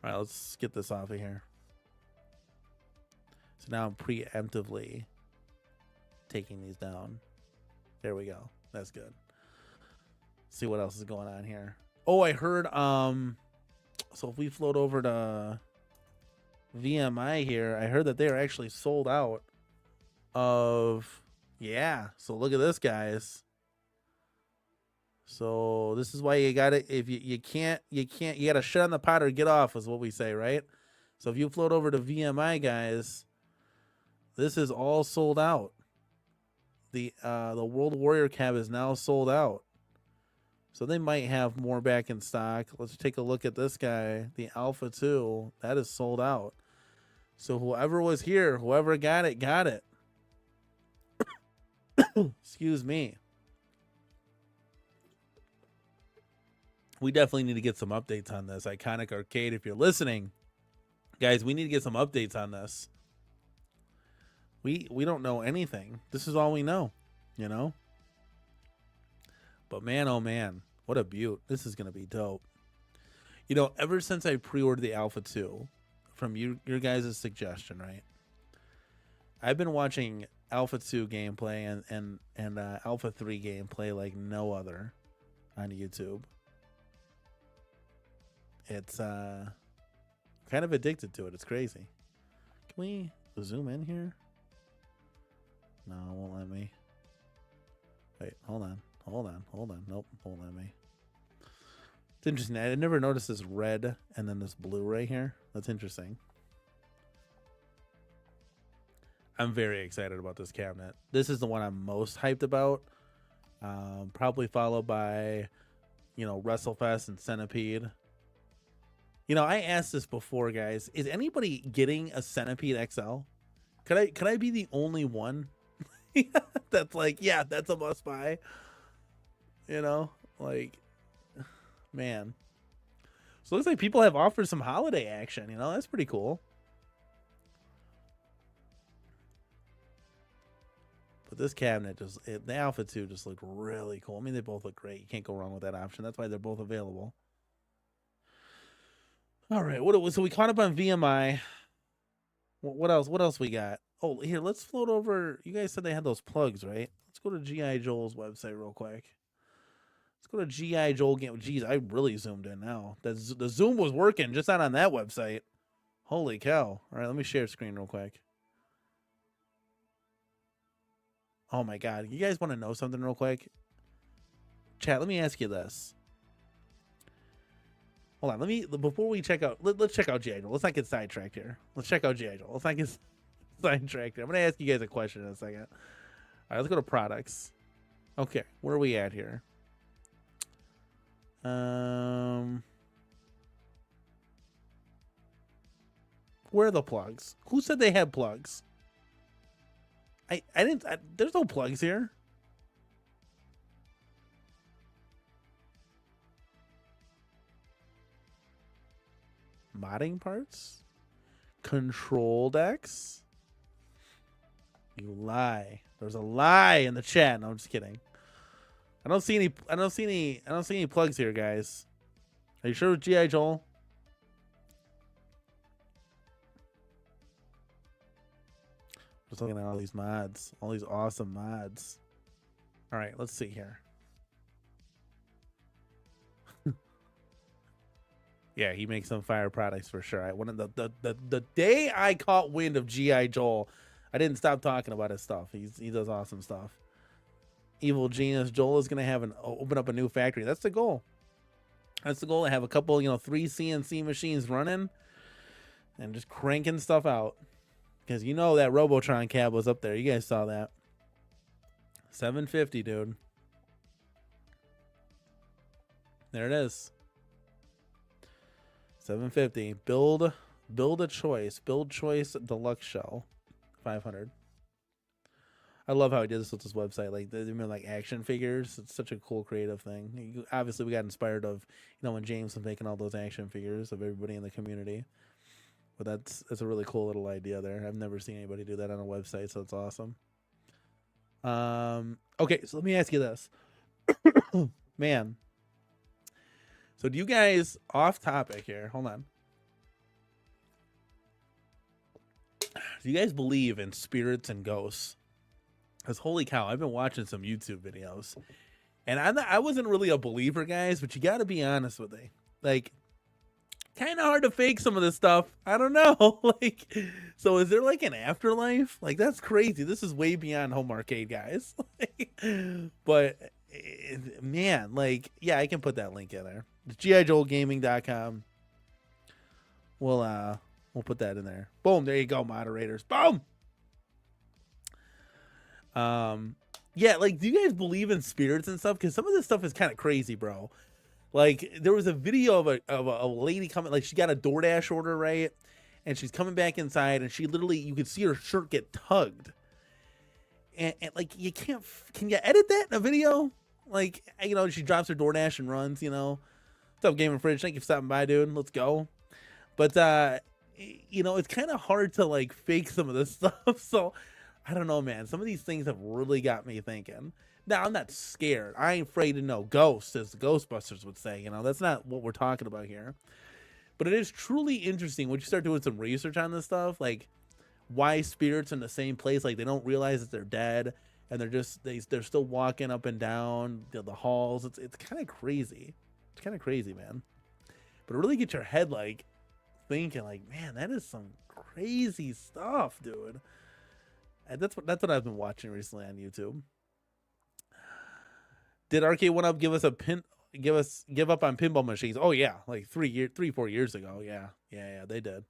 All right, let's get this off of here. So now I'm preemptively taking these down. There we go. That's good. Let's see what else is going on here. Oh, I heard, so if we float over to VMI here, I heard that they are actually sold out of, yeah. So look at this, guys. So this is why you got to, if you can't, you got to shut on the pot or get off is what we say, right? So if you float over to VMI, guys, this is all sold out. The World Warrior cab is now sold out. So they might have more back in stock. Let's take a look at this guy, the Alpha 2. That is sold out. So whoever was here, whoever got it, got it. Excuse me. We definitely need to get some updates on this. Iconic Arcade, if you're listening, guys, we need to get some updates on this. We don't know anything. This is all we know, you know? But man, oh man, what a beaut. This is going to be dope. You know, ever since I pre-ordered the Alpha 2 from your guys' suggestion, right? I've been watching Alpha 2 gameplay and Alpha 3 gameplay like no other on YouTube. It's kind of addicted to it. It's crazy. Can we zoom in here? No, it won't let me. Wait, hold on. Nope, won't let me. It's interesting. I never noticed this red and then this blue right here. That's interesting. I'm very excited about this cabinet. This is the one I'm most hyped about. Probably followed by, you know, WrestleFest and Centipede. You know, I asked this before, guys. Is anybody getting a Centipede XL? Could I be the only one that's like, yeah, that's a must buy? You know, like, man. So it looks like people have offered some holiday action. You know, that's pretty cool. But this cabinet the Alpha 2 just looked really cool. I mean, they both look great. You can't go wrong with that option. That's why they're both available. All right, so we caught up on VMI. What else? What else we got? Oh, here, let's float over. You guys said they had those plugs, right? Let's go to G.I. Joel's website real quick. Let's go to G.I. Joel game. Jeez, I really zoomed in now. The zoom was working, just not on that website. Holy cow. All right, let me share screen real quick. Oh my God. You guys want to know something real quick? Chat, let me ask you this. Hold on, before we check out, let's check out G.I. Joel. Let's not get sidetracked here. Let's check out G.I. Joel. Let's not get sidetracked here. I'm going to ask you guys a question in a second. All right, let's go to products. Okay, where are we at here? Where are the plugs? Who said they had plugs? I didn't, there's no plugs here. Modding parts? Control decks? You lie. There's a lie in the chat. No, I'm just kidding. I don't see any plugs here, guys. Are you sure with G.I. Joel? Just looking at all these mods. All these awesome mods. All right, let's see here. Yeah, he makes some fire products for sure. The day I caught wind of G.I. Joel, I didn't stop talking about his stuff. He does awesome stuff. Evil Genius Joel is gonna open up a new factory. That's the goal. That's the goal. To have a couple, 3 CNC machines running and just cranking stuff out. Because you know that Robotron cab was up there. You guys saw that. $750, dude. There it is. $750. Build a choice. Build choice deluxe shell. $500. I love how he did this with his website. Like they made like action figures. It's such a cool creative thing. Obviously, we got inspired of when James was making all those action figures of everybody in the community. But that's a really cool little idea there. I've never seen anybody do that on a website, so it's awesome. Okay, so let me ask you this. Man. So do you guys, off topic here, hold on. Do you guys believe in spirits and ghosts? Because holy cow, I've been watching some YouTube videos. And I wasn't really a believer, guys, but you got to be honest with me. Like, kind of hard to fake some of this stuff. I don't know. Like, so is there like an afterlife? Like, that's crazy. This is way beyond home arcade, guys. But man, like, yeah, I can put that link in there. It's GIJoelGaming.com. We'll put that in there. Boom, there you go, moderators. Boom. Yeah, like, do you guys believe in spirits and stuff? Because some of this stuff is kind of crazy, bro. Like, there was a video of a lady coming, like, she got a DoorDash order, right? And she's coming back inside, and she literally, you could see her shirt get tugged. And like, you can't, can you edit that in a video? Like, she drops her DoorDash and runs, What's up, Game and Fridge? Thank you for stopping by, dude. Let's go. But, it's kind of hard to, like, fake some of this stuff. So I don't know, man. Some of these things have really got me thinking. Now, I'm not scared. I ain't afraid to know ghosts, as the Ghostbusters would say. That's not what we're talking about here. But it is truly interesting when you start doing some research on this stuff, like why spirits in the same place, like they don't realize that they're dead, and they're still walking up and down the halls. It's kind of crazy. It's kind of crazy, man. But it really gets your head like thinking, like, man, that is some crazy stuff, dude. And that's what I've been watching recently on YouTube. Did Arcade 1UP give up on pinball machines? Oh yeah, like 4 years ago. Yeah, they did.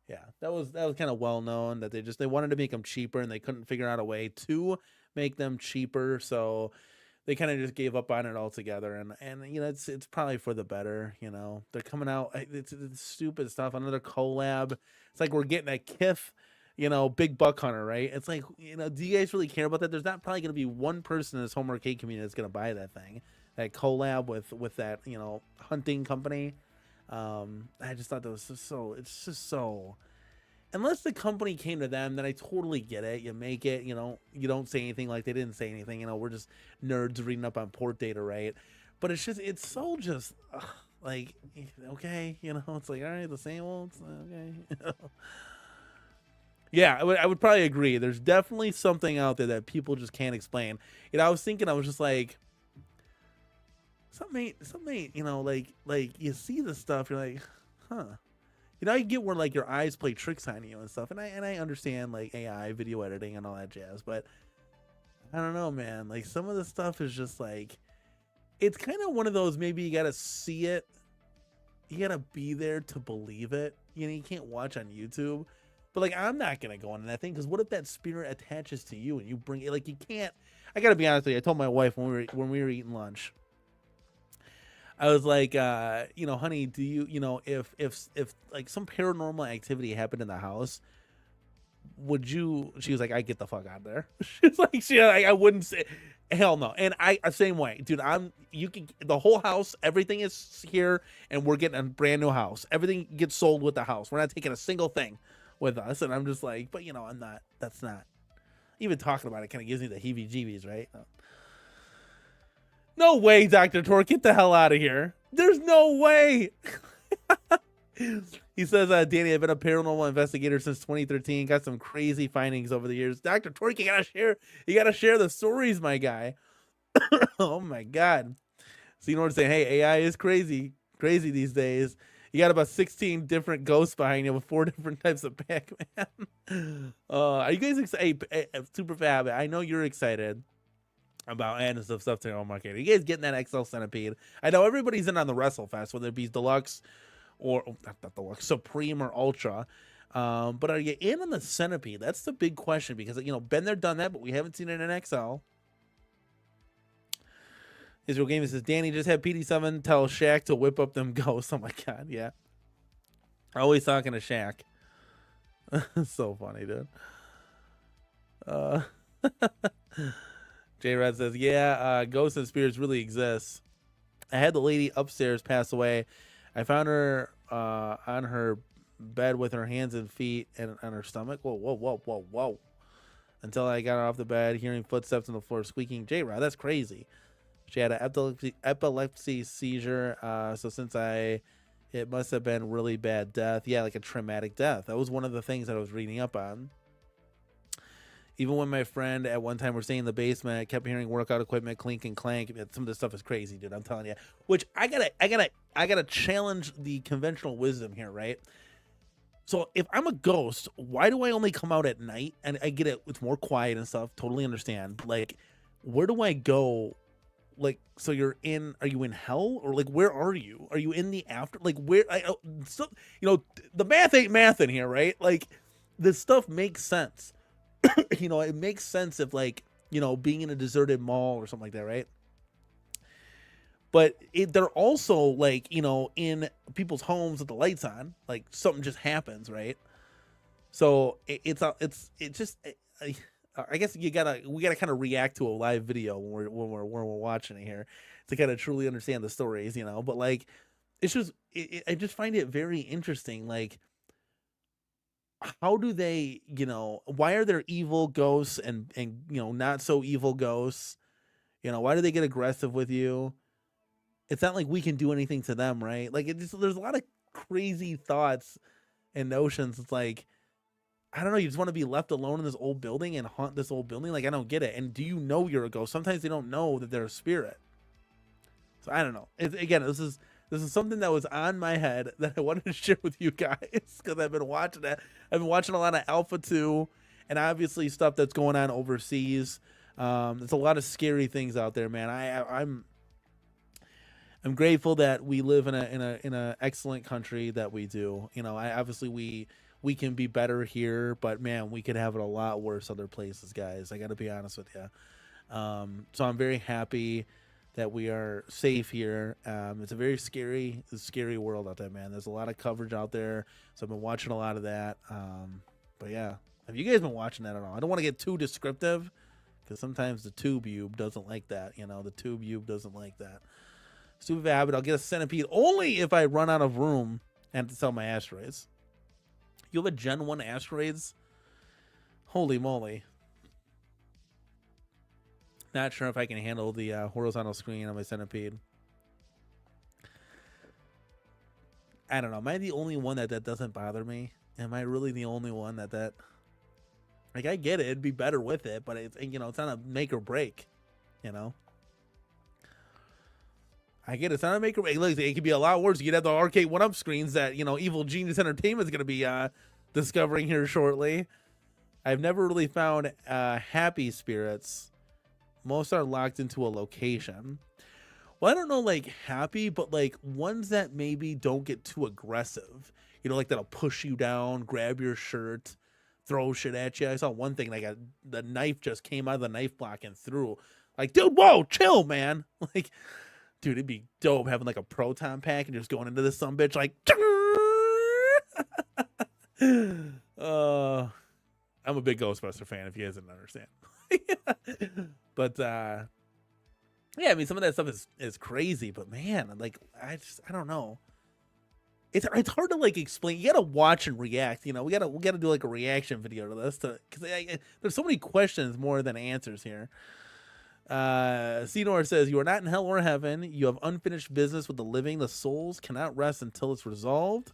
Yeah, that was kind of well known that they wanted to make them cheaper, and they couldn't figure out a way to make them cheaper, so they kind of just gave up on it altogether. And it's probably for the better. They're coming out. It's stupid stuff. Another collab. It's like we're getting a Kith, big buck hunter, right? It's like, do you guys really care about that? There's not probably going to be one person in this home arcade community that's going to buy that thing, that collab with that, hunting company. I just thought that was it's just so, unless the company came to them, then I totally get it. You make it, you don't say anything, like they didn't say anything, we're just nerds reading up on port data, right? But it's so just, like, okay, it's like, all right, the same old, okay. Yeah, I would probably agree. There's definitely something out there that people just can't explain. I was just like, something, like you see the stuff, you're like, huh. I get where like your eyes play tricks on you and stuff, and I understand like AI, video editing, and all that jazz, but I don't know, man. Like some of the stuff is just like, it's kind of one of those, maybe you gotta see it, you gotta be there to believe it. You can't watch on YouTube. But like, I'm not gonna go into that thing, because what if that spirit attaches to you and you bring it? Like, you can't. I gotta be honest with you. I told my wife when we were eating lunch, I was like, honey, do you, if like some paranormal activity happened in the house, would you? She was like, I get the fuck out of there. She's like, I wouldn't say, hell no. And I same way, dude. You can, the whole house, everything is here, and we're getting a brand new house. Everything gets sold with the house. We're not taking a single thing with us. And I'm just like, but I'm not. That's not. Even talking about it kind of gives me the heebie-jeebies, right? No way, Dr. Tor, get the hell out of here. There's no way. He says, Danny, I've been a paranormal investigator since 2013. Got some crazy findings over the years. Dr. Tor, you gotta share the stories, my guy. Oh my God. So what I'm saying? Hey, AI is crazy these days. You got about 16 different ghosts behind you with 4 different types of Pac-Man. Are you guys excited? Hey, Super Fab, I know you're excited about adding some stuff to your home arcade. Are you guys getting that XL Centipede? I know everybody's in on the WrestleFest, whether it be Deluxe or not Deluxe, Supreme or Ultra. But are you in on the Centipede? That's the big question, because been there, done that, but we haven't seen it in XL. Israel Gaming says, Danny, just had PD7 tell Shaq to whip up them ghosts. Oh my God, yeah. Always talking to Shaq. So funny, dude. J-Rod says, yeah, ghosts and spirits really exist. I had the lady upstairs pass away. I found her on her bed with her hands and feet and on her stomach. Whoa. Until I got her off the bed, hearing footsteps on the floor squeaking. J-Rod, that's crazy. She had an epilepsy seizure, so it must have been really bad death. Yeah, like a traumatic death. That was one of the things that I was reading up on. Even when my friend at one time were staying in the basement, I kept hearing workout equipment clink and clank. Some of this stuff is crazy, dude. I'm telling you. Which I gotta challenge the conventional wisdom here, right? So if I'm a ghost, why do I only come out at night? And I get it, it's more quiet and stuff. Totally understand. Like, where do I go? Like, so are you in hell, or like, where are you? Are you in the after? Like, where? The math ain't math in here, right? Like, this stuff makes sense. It makes sense if, like, being in a deserted mall or something like that, right? But they're also like, in people's homes with the lights on, like something just happens, right? So I guess we gotta kind of react to a live video when we're watching it here to kind of truly understand the stories, But like, it's just I just find it very interesting. Like, how do they, why are there evil ghosts and not so evil ghosts? Why do they get aggressive with you? It's not like we can do anything to them, right? Like there's a lot of crazy thoughts and notions. It's like, I don't know, you just want to be left alone in this old building and haunt this old building? Like, I don't get it. And do you know you're a ghost? Sometimes they don't know that they're a spirit. So I don't know. Again, this is something that was on my head that I wanted to share with you guys because I've been watching it. I've been watching a lot of Alpha 2 and obviously stuff that's going on overseas. There's a lot of scary things out there, man. I'm grateful that we live in a excellent country that we do. Obviously we can be better here, but man, we could have it a lot worse other places, guys. I got to be honest with you. So I'm very happy that we are safe here. It's a very scary world out there, man. There's a lot of coverage out there, so I've been watching a lot of that. But yeah, have you guys been watching that at all? I don't want to get too descriptive because sometimes the tube doesn't like that. The tube doesn't like that. Stupid habit. I'll get a centipede only if I run out of room and have to sell my asteroids. You have a Gen 1 asteroids? Holy moly. Not sure if I can handle the horizontal screen on my centipede. I don't know. Am I the only one that doesn't bother me? Am I really the only one that like, I get it. It'd be better with it, but it's not a make or break, I get it. It's not a make or break. Look, it could be a lot worse. You could have the arcade 1-up screens that, Evil Genius Entertainment is going to be discovering here shortly. I've never really found happy spirits. Most are locked into a location. Well, I don't know, like happy, but like ones that maybe don't get too aggressive. Like that'll push you down, grab your shirt, throw shit at you. I saw one thing, like the knife just came out of the knife block and threw. Like, dude, whoa, chill, man. Like, dude, it'd be dope having like a proton pack and just going into this sumbitch like. I'm a big Ghostbuster fan, if you guys didn't understand. But yeah, I mean, some of that stuff is crazy, but man, like I don't know. It's hard to like explain. You gotta watch and react. We gotta do like a reaction video to this because there's so many questions more than answers here. Senor says, you are not in hell or heaven. You have unfinished business with the living. The souls cannot rest until it's resolved.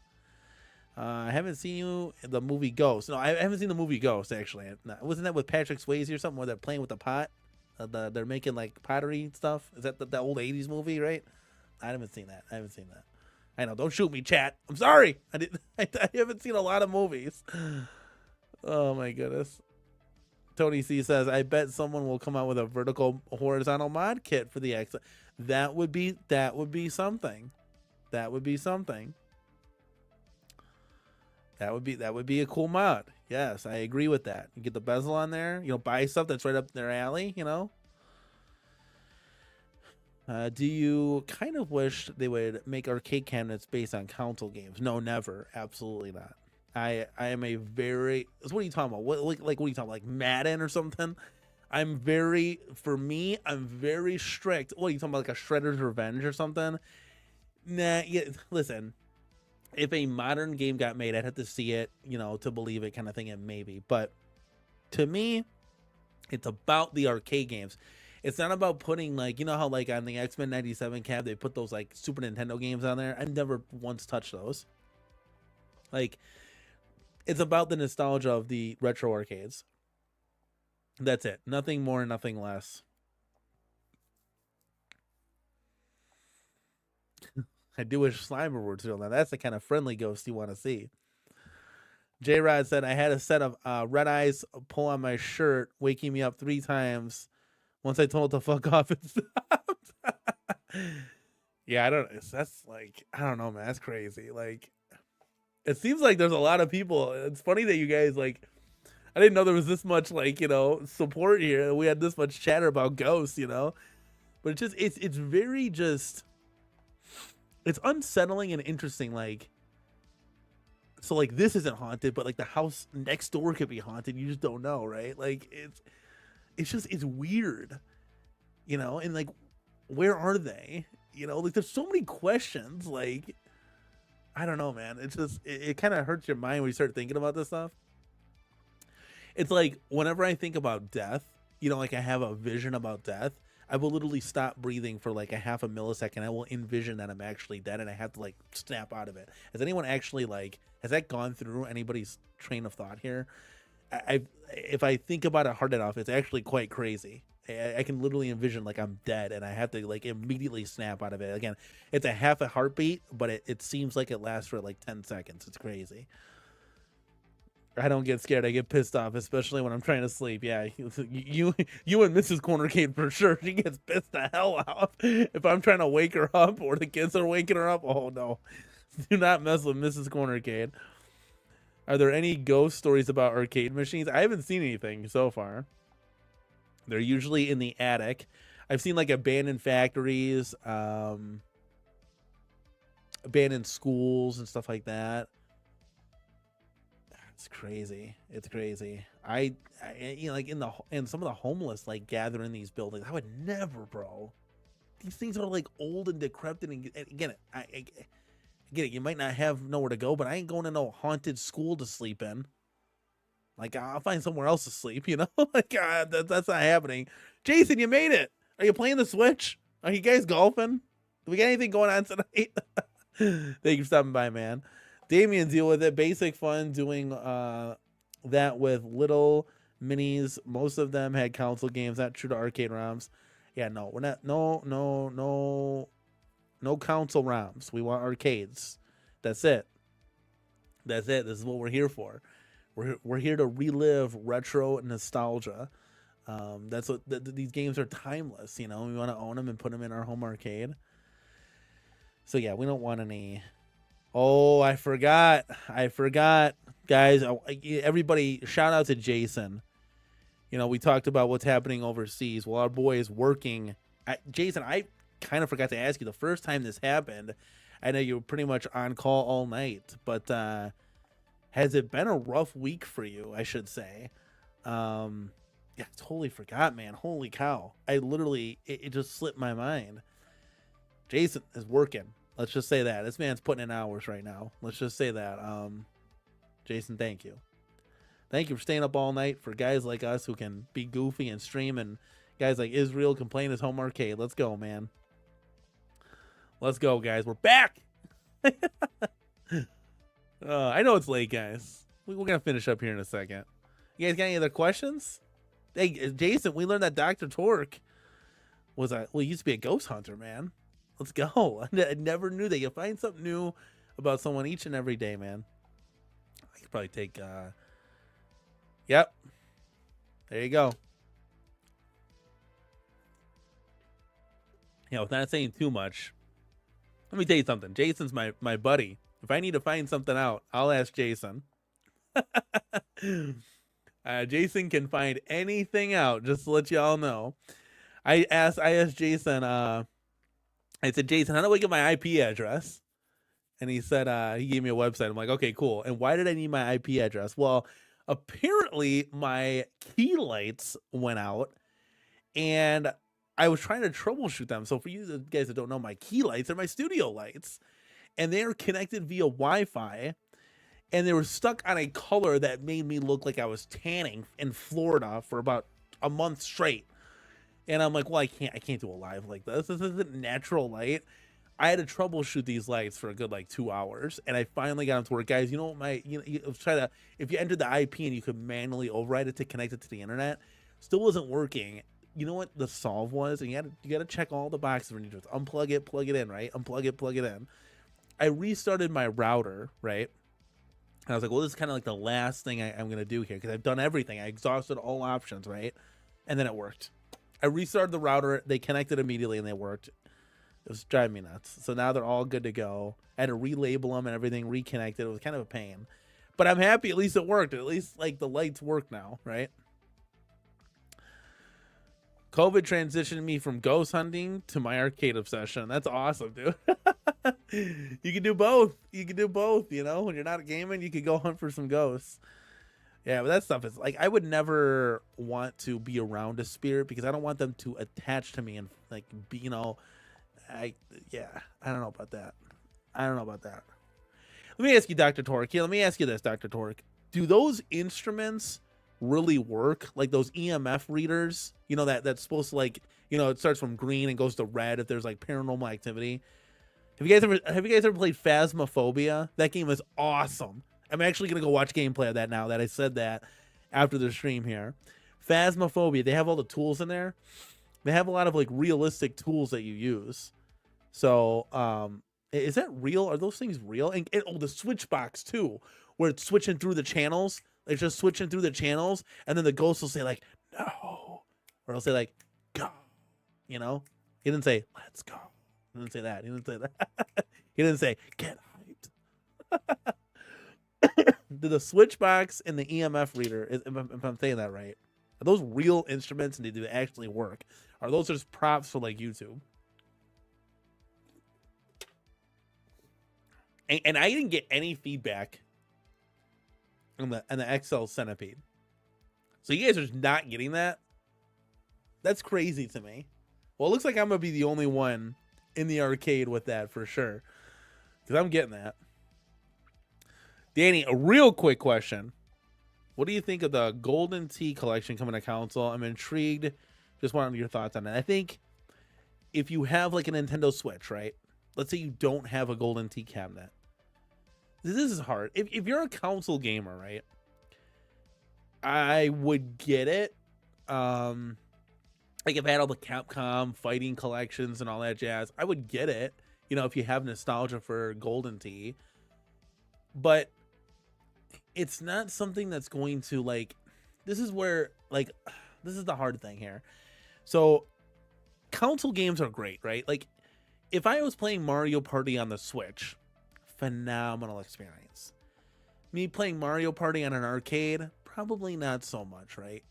I haven't seen the movie Ghost. No, I haven't seen the movie Ghost, actually. Wasn't that with Patrick Swayze or something where they're playing with the pot? They're making like pottery stuff. Is that the old 80s movie, right? I haven't seen that. I know. Don't shoot me, chat. I'm sorry. I haven't seen a lot of movies. Oh my goodness. Tony C says, I bet someone will come out with a vertical horizontal mod kit for the X. That would be something. That would be something. That would be a cool mod. Yes, I agree with that. You get the bezel on there, buy stuff that's right up their alley, Do you kind of wish they would make arcade cabinets based on console games? No, never. Absolutely not. I am a very, what are you talking about? What are you talking about? Like Madden or something? I'm very strict. What are you talking about? Like a Shredder's Revenge or something? Nah, yeah, listen. If a modern game got made, I'd have to see it, to believe it, kind of thing, and maybe. But to me, it's about the arcade games. It's not about putting, like, how like on the X-Men 97 cab, they put those like Super Nintendo games on there. I've never once touched those. Like, it's about the nostalgia of the retro arcades. That's it. Nothing more, nothing less. I do wish Slimer were too. Now that's the kind of friendly ghost you want to see. J-Rod said, I had a set of red eyes pull on my shirt, waking me up 3 times. Once I told it to fuck off, it stopped. Yeah, I don't know, man. That's crazy. Like, it seems like there's a lot of people. It's funny that you guys, like, I didn't know there was this much, like, support here. We had this much chatter about ghosts, But it's just, it's very just... It's unsettling and interesting, like, so like this isn't haunted, but like the house next door could be haunted. You just don't know, right? Like it's weird, and like, where are they? Like there's so many questions. Like, I don't know, man. It's just it kind of hurts your mind when you start thinking about this stuff. It's like whenever I think about death, like I have a vision about death, I will literally stop breathing for like a half a millisecond. I will envision that I'm actually dead and I have to like snap out of it. Has anyone actually has that gone through anybody's train of thought here? If I think about it hard enough, it's actually quite crazy. I can literally envision like I'm dead and I have to like immediately snap out of it. Again, it's a half a heartbeat, but it seems like it lasts for like 10 seconds. It's crazy. I don't get scared. I get pissed off, especially when I'm trying to sleep. Yeah, you and Mrs. CornerCade for sure. She gets pissed the hell off if I'm trying to wake her up or the kids are waking her up. Oh no, do not mess with Mrs. CornerCade. Are there any ghost stories about arcade machines? I haven't seen anything so far. They're usually in the attic. I've seen like abandoned factories, abandoned schools and stuff like that. It's crazy. It's crazy. I like in some of the homeless like gather in these buildings. I would never, bro. These things are like old and decrepit. And again, I get it. You might not have nowhere to go, but I ain't going to no haunted school to sleep in. Like I'll find somewhere else to sleep. Like that's not happening. Jason, you made it. Are you playing the Switch? Are you guys golfing? Do we got anything going on tonight? Thank you for stopping by, man. Damien, deal with it. Basic fun doing that with little minis. Most of them had console games, not true to arcade ROMs. Yeah, no, we're not. No console ROMs. We want arcades. That's it. This is what we're here for. We're here to relive retro nostalgia. That's what these games are timeless. We want to own them and put them in our home arcade. So yeah, we don't want any. Oh, I forgot, guys. Everybody, shout out to Jason. We talked about what's happening overseas. Well, our boy is working. Jason, I kind of forgot to ask you the first time this happened. I know you were pretty much on call all night, but has it been a rough week for you? I should say. Yeah, totally forgot, man. Holy cow! I literally it just slipped my mind. Jason is working. Let's just say that. This man's putting in hours right now. Let's just say that. Jason, thank you. Thank you for staying up all night for guys like us who can be goofy and stream, and guys like Israel can play in his home arcade. Let's go, man. Let's go, guys. We're back. I know it's late, guys. We're going to finish up here in a second. You guys got any other questions? Hey, Jason, we learned that Dr. Torque he used to be a ghost hunter, man. Let's go. I never knew that. You find something new about someone each and every day, man. I could probably take, yep. There you go. Without saying too much, let me tell you something. Jason's my buddy. If I need to find something out, I'll ask Jason. Jason can find anything out, just to let you all know. I asked Jason, I said, Jason, how do I get my IP address? And he said, he gave me a website. I'm like, okay, cool. And why did I need my IP address? Well, apparently my key lights went out and I was trying to troubleshoot them. So for you guys that don't know, my key lights are my studio lights and they are connected via Wi-Fi and they were stuck on a color that made me look like I was tanning in Florida for about a month straight. And I'm like, well, I can't do a live like this. This isn't natural light. I had to troubleshoot these lights for a good 2 hours, and I finally got them to work. Guys, you know what if you entered the IP and you could manually override it to connect it to the internet, still wasn't working. You know what the solve was? And you got to check all the boxes when you just unplug it, plug it in, right? Unplug it, plug it in. I restarted my router, right? And I was like, well, this is kind of like the last thing I'm going to do here because I've done everything. I exhausted all options, right? And then it worked. I restarted the router. They connected immediately and they worked. It was driving me nuts. So now they're all good to go. I had to relabel them and everything, reconnected. It was kind of a pain. But I'm happy at least it worked. At least the lights work now, right? COVID transitioned me from ghost hunting to my arcade obsession. That's awesome, dude. You can do both. When you're not gaming, you could go hunt for some ghosts. Yeah, but that stuff is I would never want to be around a spirit because I don't want them to attach to me and be, I don't know about that. Let me ask you, Dr. Torque. Here, let me ask you this, Dr. Torque. Do those instruments really work? Like those EMF readers, you know, that's supposed to, like, you know, it starts from green and goes to red if there's like paranormal activity. Have you guys ever played Phasmophobia? That game is awesome. I'm actually gonna go watch gameplay of that now that I said that after the stream here. Phasmophobia, they have all the tools in there. They have a lot of like realistic tools that you use. So, is that real? Are those things real? And oh, the switch box too, where it's switching through the channels. It's just switching through the channels, and then the ghost will say like, no, or he'll say like, go. You know, he didn't say let's go. He didn't say that. He didn't say that. He didn't say get hyped. Do the switch box and the EMF reader, if I'm saying that right, are those real instruments and do they actually work? Are those just props for like YouTube? And I didn't get any feedback on the XL Centipede. So you guys are just not getting that? That's crazy to me. Well, it looks like I'm going to be the only one in the arcade with that for sure. Because I'm getting that. Danny, a real quick question. What do you think of the Golden Tee collection coming to console? I'm intrigued. Just wanted your thoughts on it. I think if you have like a Nintendo Switch, right? Let's say you don't have a Golden Tee cabinet. This is hard. If you're a console gamer, right? I would get it. Like if I had all the Capcom fighting collections and all that jazz, I would get it. You know, if you have nostalgia for Golden Tee. But it's not something that's going to like, this is where like, this is the hard thing here. So console games are great, right? Like if I was playing Mario Party on the Switch, phenomenal experience. Me playing Mario Party on an arcade, probably not so much, right?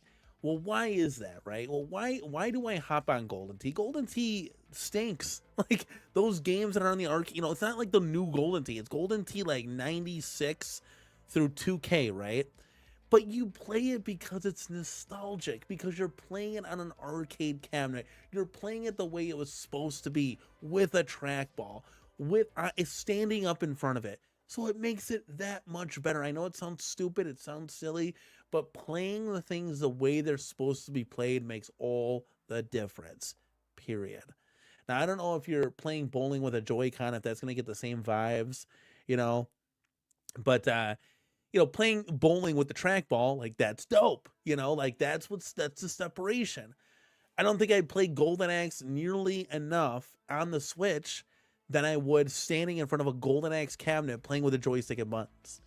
Well, why is that, right? Well, why do I hop on Golden Tee? Golden Tee stinks. Like those games that are on the arcade, you know, it's not like the new Golden Tee. It's Golden Tee like 96 through 2K, right? But you play it because it's nostalgic, because you're playing it on an arcade cabinet. You're playing it the way it was supposed to be, with a trackball, with standing up in front of it. So it makes it that much better. I know it sounds stupid, it sounds silly, but playing the things the way they're supposed to be played makes all the difference, period. Now, I don't know if you're playing bowling with a Joy-Con, if that's going to get the same vibes, you know, but, you know, playing bowling with the trackball, like that's dope, you know, like that's the separation. I don't think I'd play Golden Axe nearly enough on the Switch than I would standing in front of a Golden Axe cabinet playing with a joystick and buttons.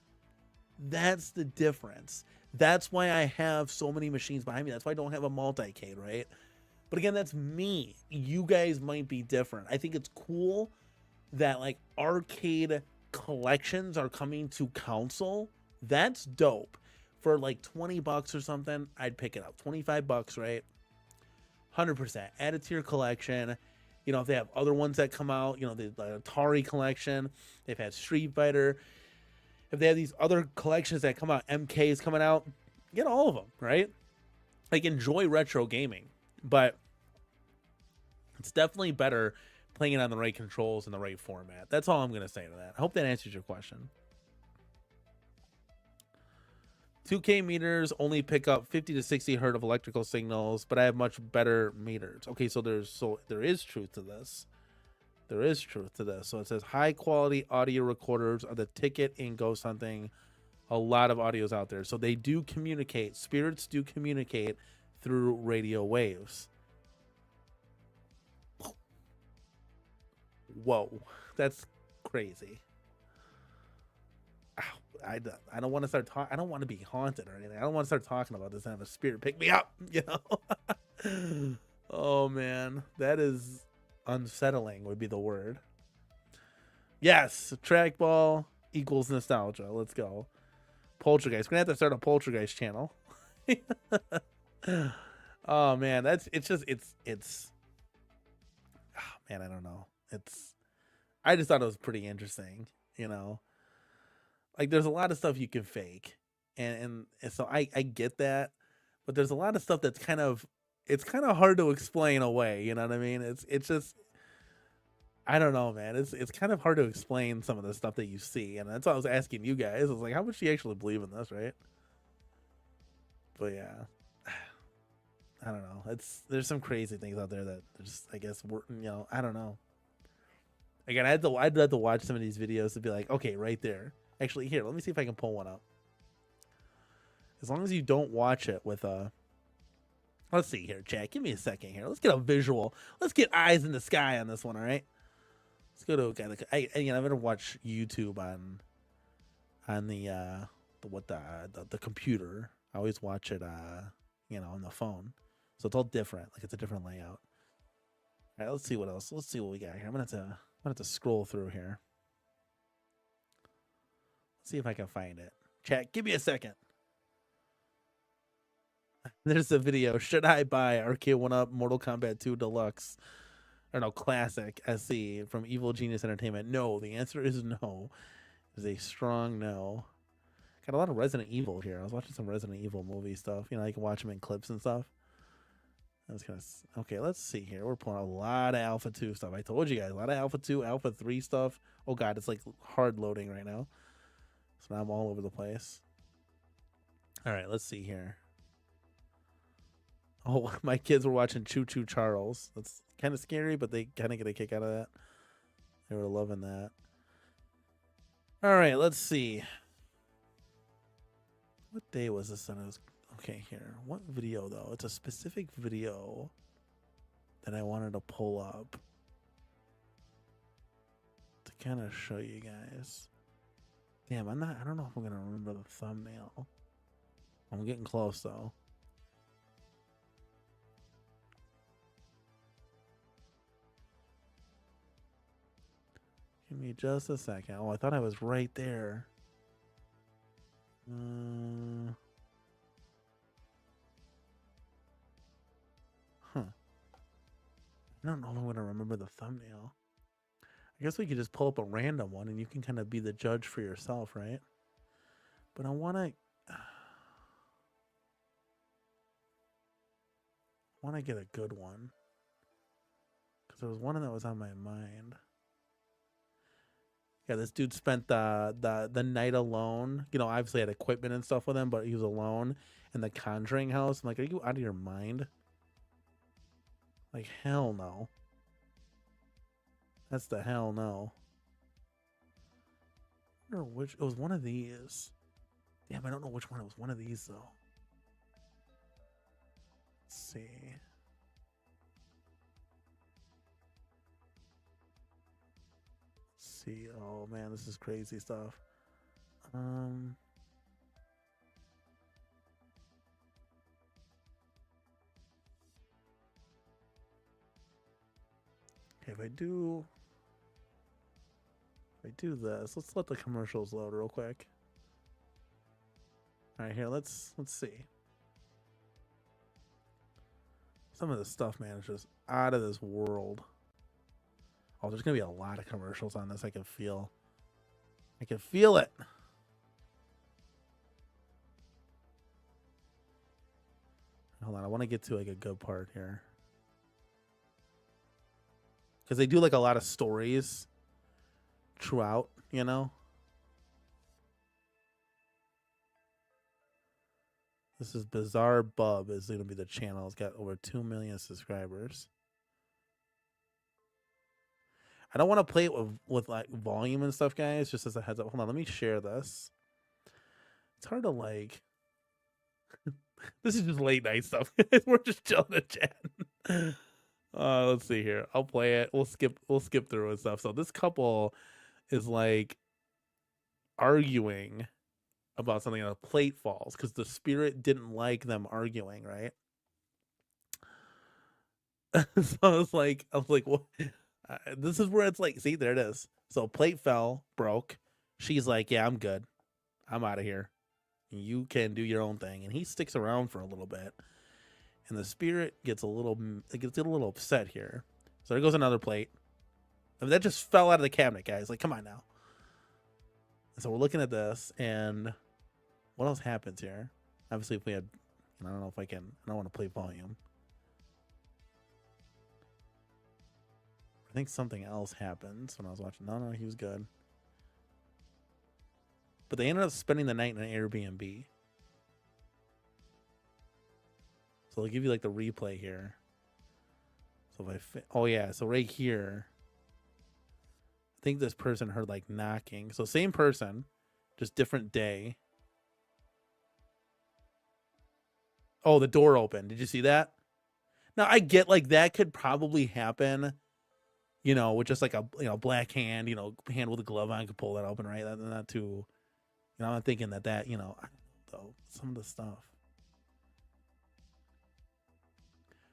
That's the difference. That's why I have so many machines behind me. That's why I don't have a multi-cade, right? But again, that's me. You guys might be different. I think it's cool that like arcade collections are coming to console. That's dope. For like 20 bucks or something, I'd pick it up. 25 bucks, right? 100%. Add it to your collection. You know, if they have other ones that come out, you know, the Atari collection, they've had Street Fighter. If they have these other collections that come out, MK's coming out, get all of them, right? Like, enjoy retro gaming. But it's definitely better playing it on the right controls and the right format. That's all I'm going to say to that. I hope that answers your question. 2K meters only pick up 50 to 60 hertz of electrical signals, but I have much better meters. Okay, so there is truth to this. There is truth to this. So it says high quality audio recorders are the ticket in ghost hunting. A lot of audio's out there. So they do communicate. Spirits do communicate through radio waves. Whoa, that's crazy. I don't want to start talking. I don't want to be haunted or anything. I don't want to start talking about this and have a spirit pick me up, you know? Oh, man. That is unsettling would be the word. Yes, trackball equals nostalgia. Let's go. Poltergeist. We're going to have to start a Poltergeist channel. Oh, man. It's oh, man, I don't know. I just thought it was pretty interesting, you know? Like, there's a lot of stuff you can fake, and so I get that, but there's a lot of stuff that's kind of hard to explain away. You know what I mean? It's just, I don't know, man. It's kind of hard to explain some of the stuff that you see, and that's why I was asking you guys. I was like, how much do you actually believe in this, right? But yeah, I don't know. There's some crazy things out there that just, I guess, I don't know. Again, I'd have to watch some of these videos to be like, okay, right there. Actually, here, let me see if I can pull one up. As long as you don't watch it with a. Let's see here, chat. Give me a second here. Let's get a visual. Let's get eyes in the sky on this one. All right. Let's go to a guy. I never watch YouTube on the computer. I always watch it on the phone. So it's all different. Like, it's a different layout. All right, let's see what else. Let's see what we got here. I'm gonna have to scroll through here. Let's see if I can find it. Chat, give me a second. There's a video. Should I buy Arcade 1-Up Mortal Kombat 2 Deluxe? Or no, Classic SE from Evil Genius Entertainment? No, the answer is no. It's a strong no. Got a lot of Resident Evil here. I was watching some Resident Evil movie stuff. You know, you can watch them in clips and stuff. Okay, let's see here. We're pulling a lot of Alpha 2 stuff. I told you guys, a lot of Alpha 2, Alpha 3 stuff. Oh god, it's like hard loading right now. So now I'm all over the place. Alright, let's see here. Oh, my kids were watching Choo Choo Charles. That's kind of scary, but they kind of get a kick out of that. They were loving that. Alright, let's see. What day was this on? It was okay, here. What video, though? It's a specific video that I wanted to pull up to kind of show you guys. Damn, I don't know if I'm going to remember the thumbnail. I'm getting close, though. Give me just a second. Oh, I thought I was right there. Huh. I don't know if I'm going to remember the thumbnail. I guess we could just pull up a random one and you can kind of be the judge for yourself, right? But I want to get a good one. Because there was one that was on my mind. Yeah, this dude spent the night alone. You know, obviously had equipment and stuff with him, but he was alone in the Conjuring house. I'm like, are you out of your mind? Like, hell no. That's the hell no. I wonder which. It was one of these. Damn, I don't know which one. It was one of these, though. Let's see. Oh man, this is crazy stuff. Okay, if I do this, let's let the commercials load real quick. All right, here, let's see. Some of this stuff, man, is just out of this world. Oh, there's gonna be a lot of commercials on this. I can feel it. Hold on, I want to get to like a good part here. Because they do like a lot of stories throughout, you know? This is Bizarre Bub is going to be the channel. It's got over 2 million subscribers. I don't want to play it with like volume and stuff, guys, just as a heads up. Hold on, let me share this. It's hard to like... This is just late night stuff. We're just chilling in chat. Let's see here. I'll play it. We'll skip through and stuff. So this couple is like arguing about something and a plate falls because the spirit didn't like them arguing, right? So I was like, what? This is where it's like, see, there it is. So plate fell, broke. She's like, yeah, I'm good. I'm out of here. You can do your own thing. And he sticks around for a little bit. And the spirit gets a little upset here. So there goes another plate. I mean, that just fell out of the cabinet, guys. Like, come on now. And so we're looking at this, and what else happens here? Obviously, if we had, I don't know if I can, I don't want to play volume. think something else happened when I was watching. No, he was good. But they ended up spending the night in an Airbnb. So they'll give you like the replay here. So if oh yeah, so right here, I think this person heard like knocking. So same person, just different day. Oh, the door opened. Did you see that? Now I get like that could probably happen, with just like a black hand, hand with a glove on could pull that open, right? That's not too, I'm not thinking that I don't know though, some of the stuff.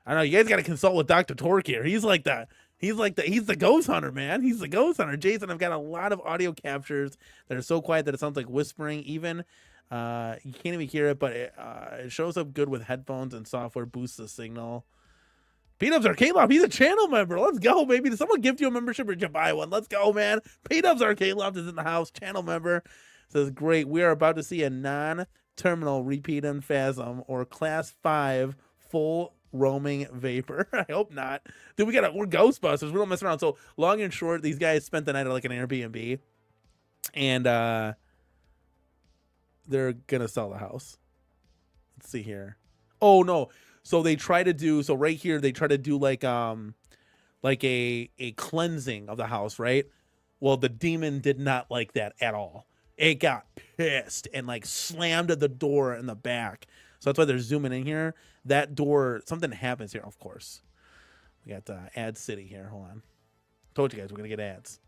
I don't know. You guys got to consult with Dr. Torque here. He's the ghost hunter, man. He's the ghost hunter. Jason, I've got a lot of audio captures that are so quiet that it sounds like whispering. Even you can't even hear it, but it shows up good with headphones and software boosts the signal. P-Dubs Arcade Loft, he's a channel member. Let's go, baby. Did someone gift you a membership or did you buy one? Let's go, man. P-Dubs Arcade Loft is in the house. Channel member says, great. We are about to see a non-terminal repeat in Phasm or class 5 full roaming vapor. I hope not. Dude, we're Ghostbusters. We don't mess around. So long and short, these guys spent the night at like an Airbnb, and they're gonna sell the house. Let's see here. Oh no. So they try to do right here. They try to do like a cleansing of the house, right? Well, the demon did not like that at all. It got pissed and like slammed the door in the back. So that's why they're zooming in here. That door, something happens here, of course. We got Ad City here. Hold on. Told you guys we're going to get ads.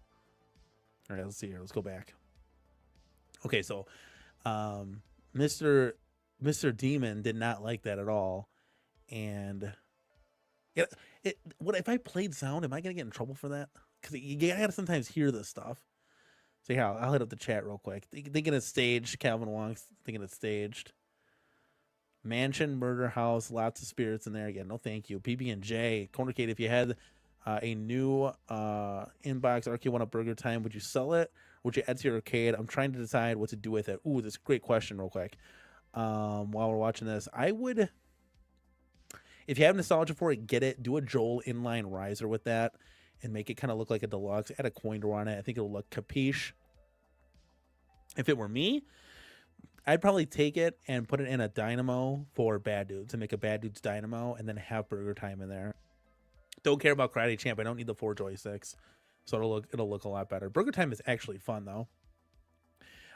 All right, let's see here. Let's go back. Okay, so Mr. Demon did not like that at all. And what if I played sound? Am I going to get in trouble for that? Because you got to sometimes hear this stuff. So yeah, I'll hit up the chat real quick. Thinking it's staged. Calvin Wong's thinking it's staged. Mansion, murder house, lots of spirits in there. Again, no thank you. PB&J, CornerCade, if you had a new inbox RK1 Burger Time, would you sell it? Would you add to your arcade? I'm trying to decide what to do with it. Ooh, this is a great question real quick. While we're watching this, I would, if you have nostalgia for it, get it. Do a Joel inline riser with that and make it kind of look like a deluxe. Add a coin door on it. I think it'll look capiche. If it were me, I'd probably take it and put it in a dynamo for Bad Dudes and make a Bad Dudes dynamo and then have Burger Time in there. Don't care about Karate Champ. I don't need the 4 joysticks. So it'll look a lot better. Burger Time is actually fun though.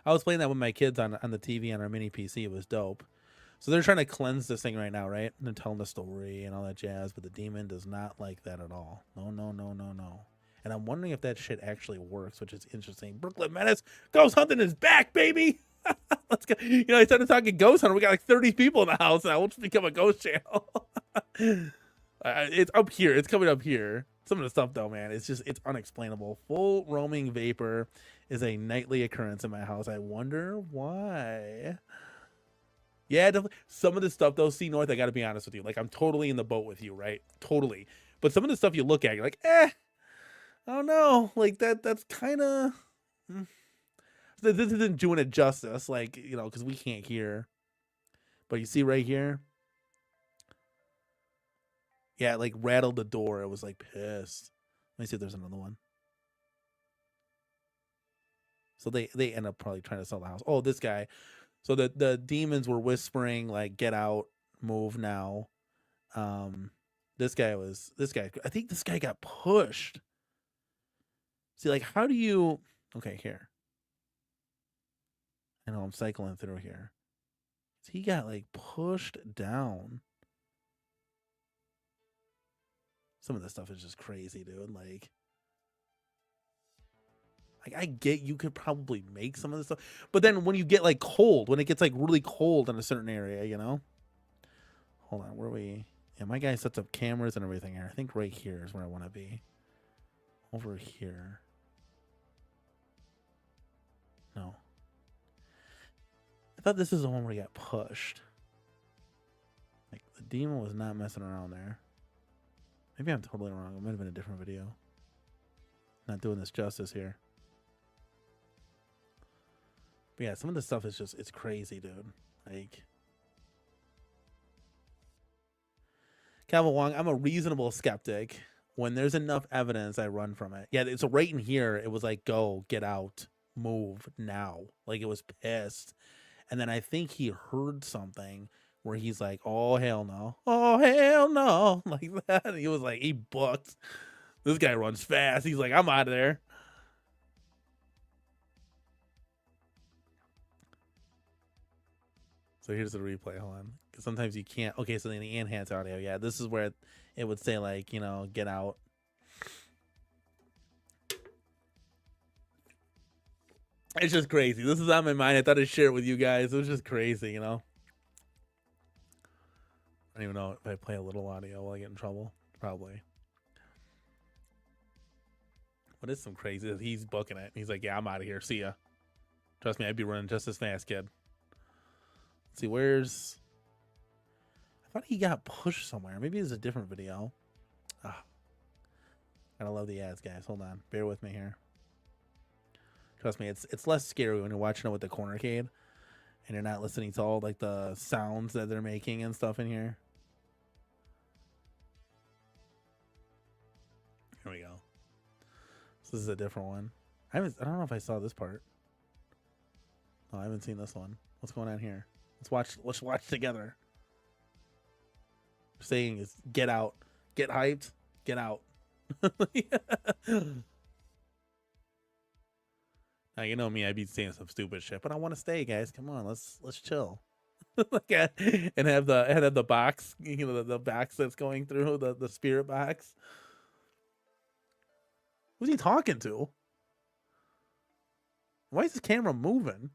I was playing that with my kids on the TV on our mini PC. It was dope. So they're trying to cleanse this thing right now, right? And they're telling the story and all that jazz, but the demon does not like that at all. No. And I'm wondering if that shit actually works, which is interesting. Brooklyn Menace, Ghost Hunting is back, baby. Let's go. I started talking Ghost Hunter. We got like 30 people in the house now. We'll just become a ghost channel. It's up here. It's coming up here. Some of the stuff though, man, it's unexplainable. Full roaming vapor is a nightly occurrence in my house. I wonder why. Yeah, definitely. Some of the stuff though, C North, I got to be honest with you. Like I'm totally in the boat with you, right? Totally. But some of the stuff you look at, you're like, I don't know. Like that's kind of. This isn't doing it justice, like, because we can't hear. But you see right here? Yeah, it like rattled the door. It was like pissed. Let me see if there's another one. So they end up probably trying to sell the house. Oh, this guy. So the demons were whispering, like, get out, move now. This guy, I think this guy got pushed. See, like, how do you... Okay, here. I know I'm cycling through here. He got like pushed down. Some of this stuff is just crazy, dude. Like I get you could probably make some of this stuff, but then when you get like cold, when it gets like really cold in a certain area, Hold on, where are we? Yeah, my guy sets up cameras and everything here. I think right here is where I want to be. Over here. No. I thought this is the one where he got pushed. Like, the demon was not messing around there. Maybe I'm totally wrong. It might have been a different video. Not doing this justice here. But yeah, some of the stuff is just, it's crazy, dude. Like, Calvin Wong, I'm a reasonable skeptic When there's enough evidence, I run from it. Yeah, so right in here, it was like, go, get out, move now. Like, it was pissed. And then I think he heard something where he's like, oh, hell no. Oh, hell no. Like that. He was like, he booked. This guy runs fast. He's like, I'm out of there. So here's the replay. Hold on. Because sometimes you can't. Okay, so then the enhanced audio. Yeah, this is where it would say, like, you know, get out. It's just crazy. This is on my mind. I thought I'd share it with you guys. It was just crazy, you know? I don't even know if I play a little audio, will I get in trouble? Probably. What is some crazy? He's booking it. He's like, yeah, I'm out of here. See ya. Trust me, I'd be running just as fast, kid. Let's see, where's... I thought he got pushed somewhere. Maybe it's a different video. Ah. Gotta love the ads, guys. Hold on. Bear with me here. Trust me, it's less scary when you're watching it with the CornerCade and you're not listening to all like the sounds that they're making and stuff in here. Here we go. So this is a different one. I don't know if I saw this part. No, I haven't seen this one. What's going on here? Let's watch together. Saying is get out. Get hyped. Get out. Now, you know me, I'd be saying some stupid shit, but I want to stay, guys. Come on, let's chill. And have the box, you know, the box that's going through the spirit box. Who's he talking to? Why is this camera moving?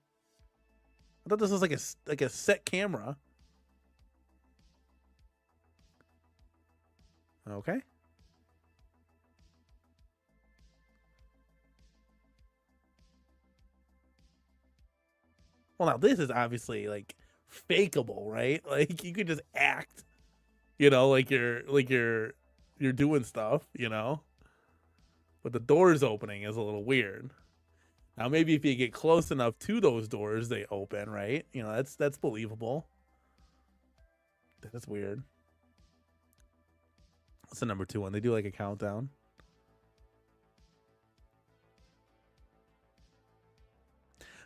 I thought this was like a set camera. Okay. Well, now this is obviously like fakeable, right? Like you could just act, you know, like you're doing stuff, you know. But the doors opening is a little weird. Now maybe if you get close enough to those doors, they open, right? You know, that's believable. That's weird. What's the number 2 one? They do like a countdown.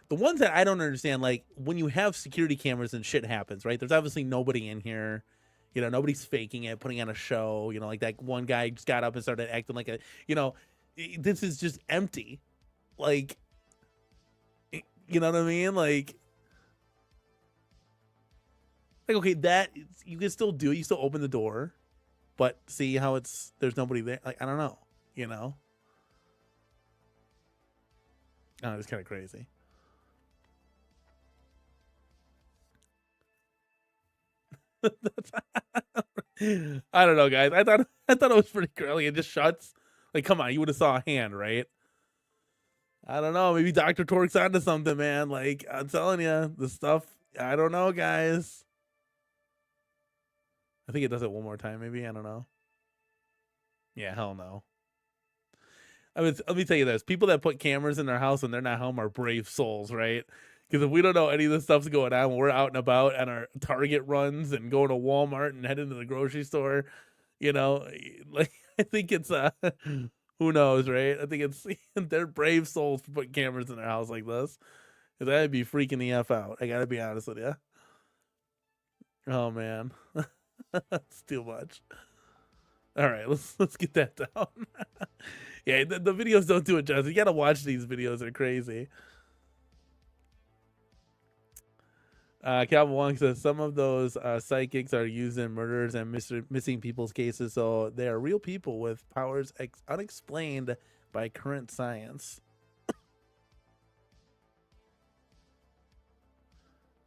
The ones that I don't understand, like when you have security cameras and shit happens, right? There's obviously nobody in here. You know, nobody's faking it, putting on a show. You know, like that one guy just got up and started acting like a, you know, this is just empty. Like, you know what I mean? Like okay, that you can still do. You still open the door, but see how there's nobody there. Like, I don't know, you know? Oh, it's kind of crazy. I don't know, guys. I thought it was pretty curly. It just shuts. Like, come on, you would have saw a hand, right? I don't know. Maybe Dr. Torque's onto something, man. Like, I'm telling you, the stuff. I don't know, guys. I think it does it one more time, maybe. I don't know. Yeah, hell no. I mean, let me tell you this: people that put cameras in their house when they're not home are brave souls, right? Because if we don't know any of this stuff's going on when we're out and about on our Target runs and going to Walmart and heading to the grocery store, you know, like I think it's who knows, right? I think it's they're brave souls for putting cameras in their house like this. Because I'd be freaking the F out. I gotta be honest with you. Oh man. That's too much. All right, let's get that down. Yeah, the videos don't do it justice. You gotta watch these videos; they're crazy. Calvin Wong says some of those psychics are used in murders and missing people's cases, so they are real people with powers unexplained by current science.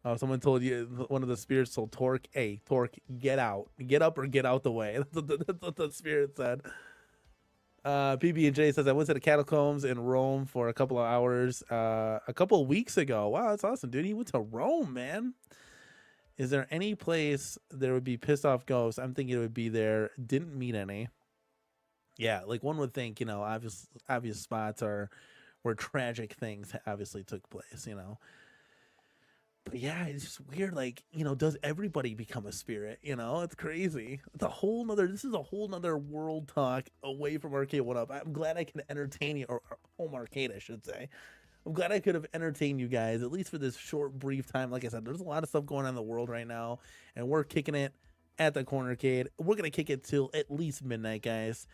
Oh, someone told you, one of the spirits told Torque, hey, Torque, get out. Get up or get out the way. That's what the spirit said. PB&J says, I went to the catacombs in Rome for a couple of hours a couple of weeks ago. Wow, that's awesome, dude. He went to Rome, man. Is there any place there would be pissed off ghosts? I'm thinking it would be there. Didn't meet any. Yeah, like one would think, you know, obvious spots are where tragic things obviously took place, you know. But yeah, it's just weird. Like, does everybody become a spirit? It's crazy. This is a whole nother world talk away from Arcade One Up. I'm glad I can entertain you, or Home Arcade, I should say. I'm glad I could have entertained you guys, at least for this short, brief time. Like I said, there's a lot of stuff going on in the world right now, and we're kicking it at the CornerCade. We're going to kick it till at least midnight, guys.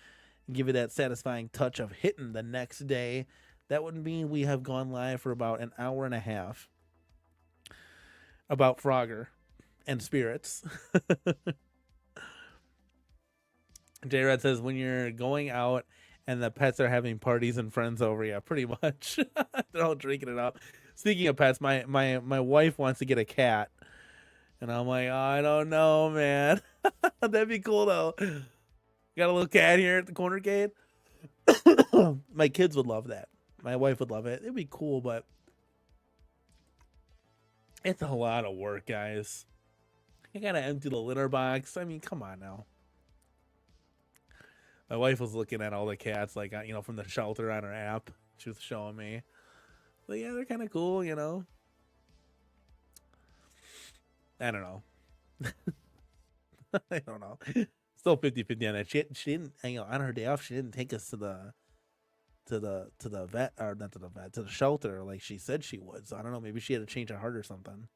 Give it that satisfying touch of hitting the next day. That would mean we have gone live for about an hour and a half about Frogger and spirits. J-Rod says, when you're going out and the pets are having parties and friends over, yeah, pretty much. They're all drinking it up. Speaking of pets, my wife wants to get a cat. And I'm like, oh, I don't know, man. That'd be cool, though. Got a little cat here at the CornerCade. My kids would love that. My wife would love it. It'd be cool, but it's a lot of work, guys. You gotta empty the litter box. I mean, come on now. My wife was looking at all the cats, like, from the shelter on her app. She was showing me. But yeah, they're kind of cool, I don't know. I don't know. Still 50-50 on that. She didn't, on her day off, she didn't take us to the vet, or not to the vet, to the shelter like she said she would. So I don't know, maybe she had to change her heart or something.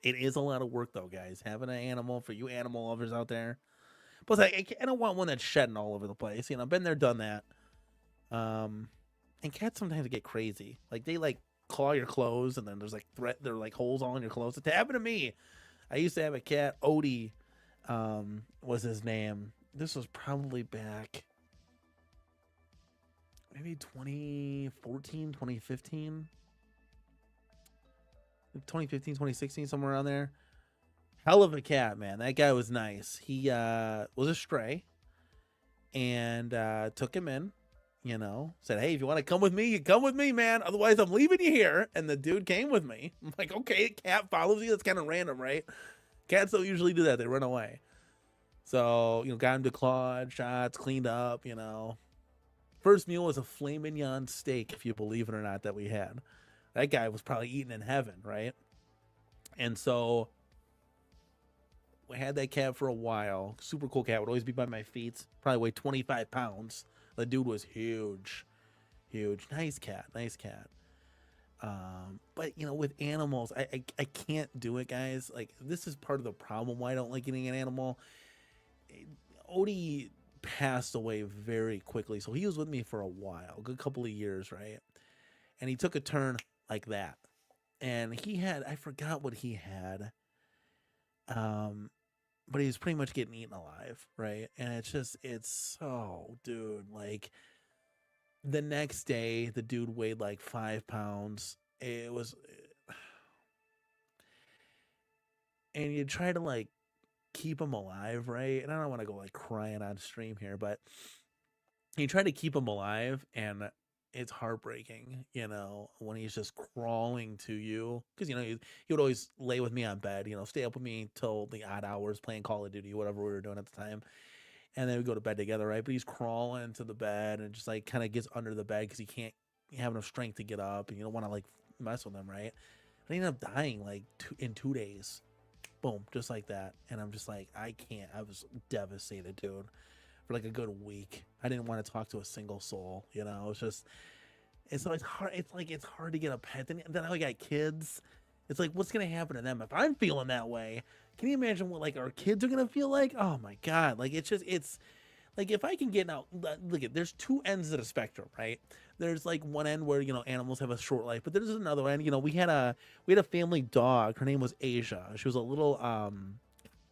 It is a lot of work though, guys, having an animal, for you animal lovers out there. Plus, I don't want one that's shedding all over the place. I've been there, done that. And cats sometimes get crazy. Like, they claw your clothes, and then there's there are holes all in your clothes. It happened to me. I used to have a cat. Odie was his name. This was probably back maybe 2014, 2015. 2015, 2016, somewhere around there. Hell of a cat, man. That guy was nice. He was a stray, and took him in, said, hey, if you want to come with me, you come with me, man. Otherwise, I'm leaving you here. And the dude came with me. I'm like, okay, cat follows you. That's kind of random, right? Cats don't usually do that. They run away. So, got him declawed, shots, cleaned up, First meal was a filet mignon steak, if you believe it or not, that we had. That guy was probably eating in heaven, right? And so we had that cat for a while. Super cool cat. Would always be by my feet. Probably weighed 25 pounds. The dude was huge. Huge. Nice cat. Nice cat. But, with animals, I can't do it, guys. Like, this is part of the problem why I don't like getting an animal. Odie passed away very quickly. So he was with me for a while. A good couple of years, right? And he took a turn like that. And he had, I forgot what he had. But he was pretty much getting eaten alive, right? And it's dude, like, the next day, the dude weighed 5 pounds. It was, and you try to keep him alive, right? And I don't want to go crying on stream here, but you try to keep him alive, and it's heartbreaking, when he's just crawling to you. Because, he would always lay with me on bed, stay up with me till the odd hours playing Call of Duty, whatever we were doing at the time. And then we go to bed together, right? But he's crawling to the bed and just kind of gets under the bed because he can't have enough strength to get up. And you don't want to mess with him, right? And he ended up dying in 2 days. Boom, just like that. And I'm just I can't. I was devastated, dude. For a good week, I didn't want to talk to a single soul. It's just, it's hard. It's hard to get a pet. Then I got kids. It's what's gonna happen to them if I'm feeling that way? Can you imagine what our kids are gonna feel like? Oh my god! It's if I can get out. Look at, there's two ends of the spectrum, right? There's one end where animals have a short life, but there's another end. We had a family dog. Her name was Asia. She was a little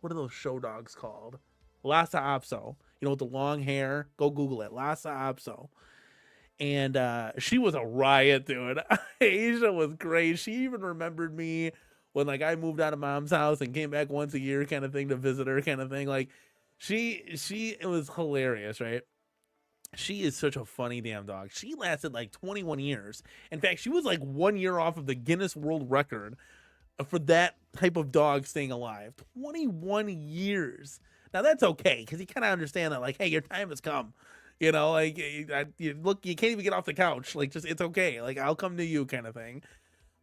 what are those show dogs called? Lhasa Apso. With the long hair. Go Google it. Lhasa Apso. And she was a riot, dude. Asia was great. She even remembered me when I moved out of mom's house and came back once a year, kind of thing, to visit her, kind of thing. It was hilarious, right? She is such a funny damn dog. She lasted 21 years. In fact, she was 1 year off of the Guinness World Record for that type of dog staying alive. 21 years. Now that's okay, because you kind of understand that, hey, your time has come. You look, you can't even get off the couch. It's okay. I'll come to you, kind of thing.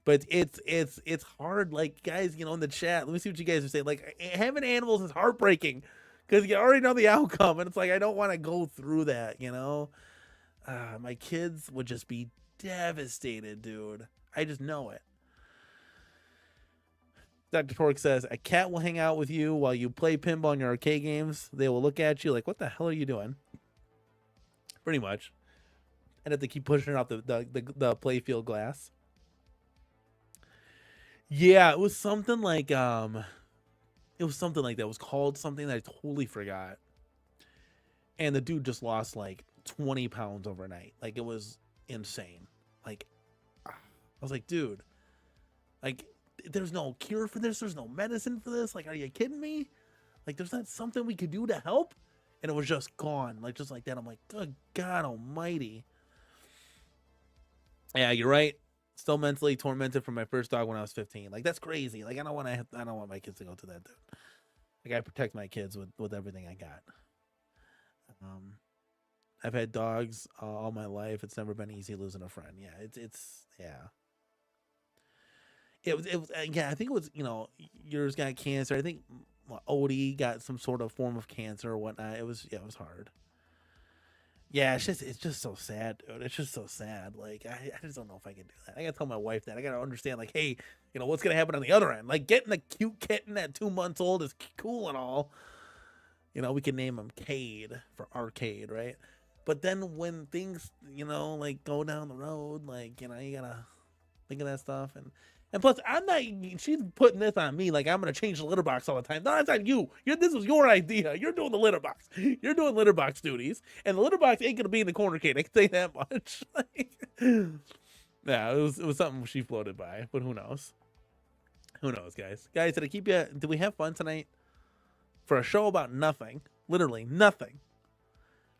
But it's hard. Like, guys, in the chat, let me see what you guys are saying. Like, having animals is heartbreaking because you already know the outcome, and it's like I don't want to go through that. My kids would just be devastated, dude. I just know it. Dr. Torque says, a cat will hang out with you while you play pinball in your arcade games. They will look at you like, what the hell are you doing? Pretty much. And have to keep pushing it out the playfield glass. Yeah, it was something like that. It was called something that I totally forgot. And the dude just lost like 20 pounds overnight. Like, it was insane. Like, I was like, dude, like, there's no cure for this. There's no medicine for this. Like, are you kidding me? Like, there's not something we could do to help. And it was just gone. Like, just like that. I'm like, good God almighty. Yeah, you're right. Still mentally tormented from my first dog when I was 15. Like, that's crazy. Like, I don't want my kids to go through that, dude. Like, I protect my kids with everything I got. I've had dogs all my life. It's never been easy losing a friend. Yeah, yeah. It was yeah, I think it was, yours got cancer. I think Odie got some sort of form of cancer or whatnot. It was hard. Yeah, it's just so sad, dude. It's just so sad. Like, I just don't know if I can do that. I gotta tell my wife that. I gotta understand, like, hey, what's gonna happen on the other end? Like, getting a cute kitten at 2 months old is cool and all. We can name him Cade for arcade, right? But then when things, like, go down the road, like, you gotta think of that stuff. And plus, she's putting this on me, like I'm going to change the litter box all the time. No, that's not you. This was your idea. You're doing the litter box. You're doing litter box duties. And the litter box ain't going to be in the CornerCade. I can say that much. Yeah, it was something she floated by, but who knows? Who knows, guys? Guys, did we have fun tonight? For a show about nothing. Literally nothing.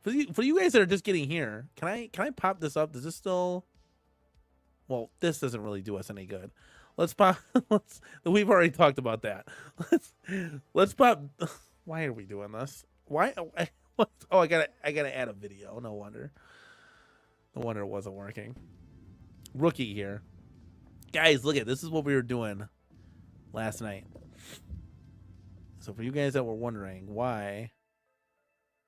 For you guys that are just getting here, can I pop this up? Does this still... Well, this doesn't really do us any good. Let's pop. We've already talked about that. Let's pop. Why are we doing this? Why? Oh, I gotta add a video. No wonder it wasn't working. Rookie here, guys. Look at this. Is what we were doing last night. So for you guys that were wondering why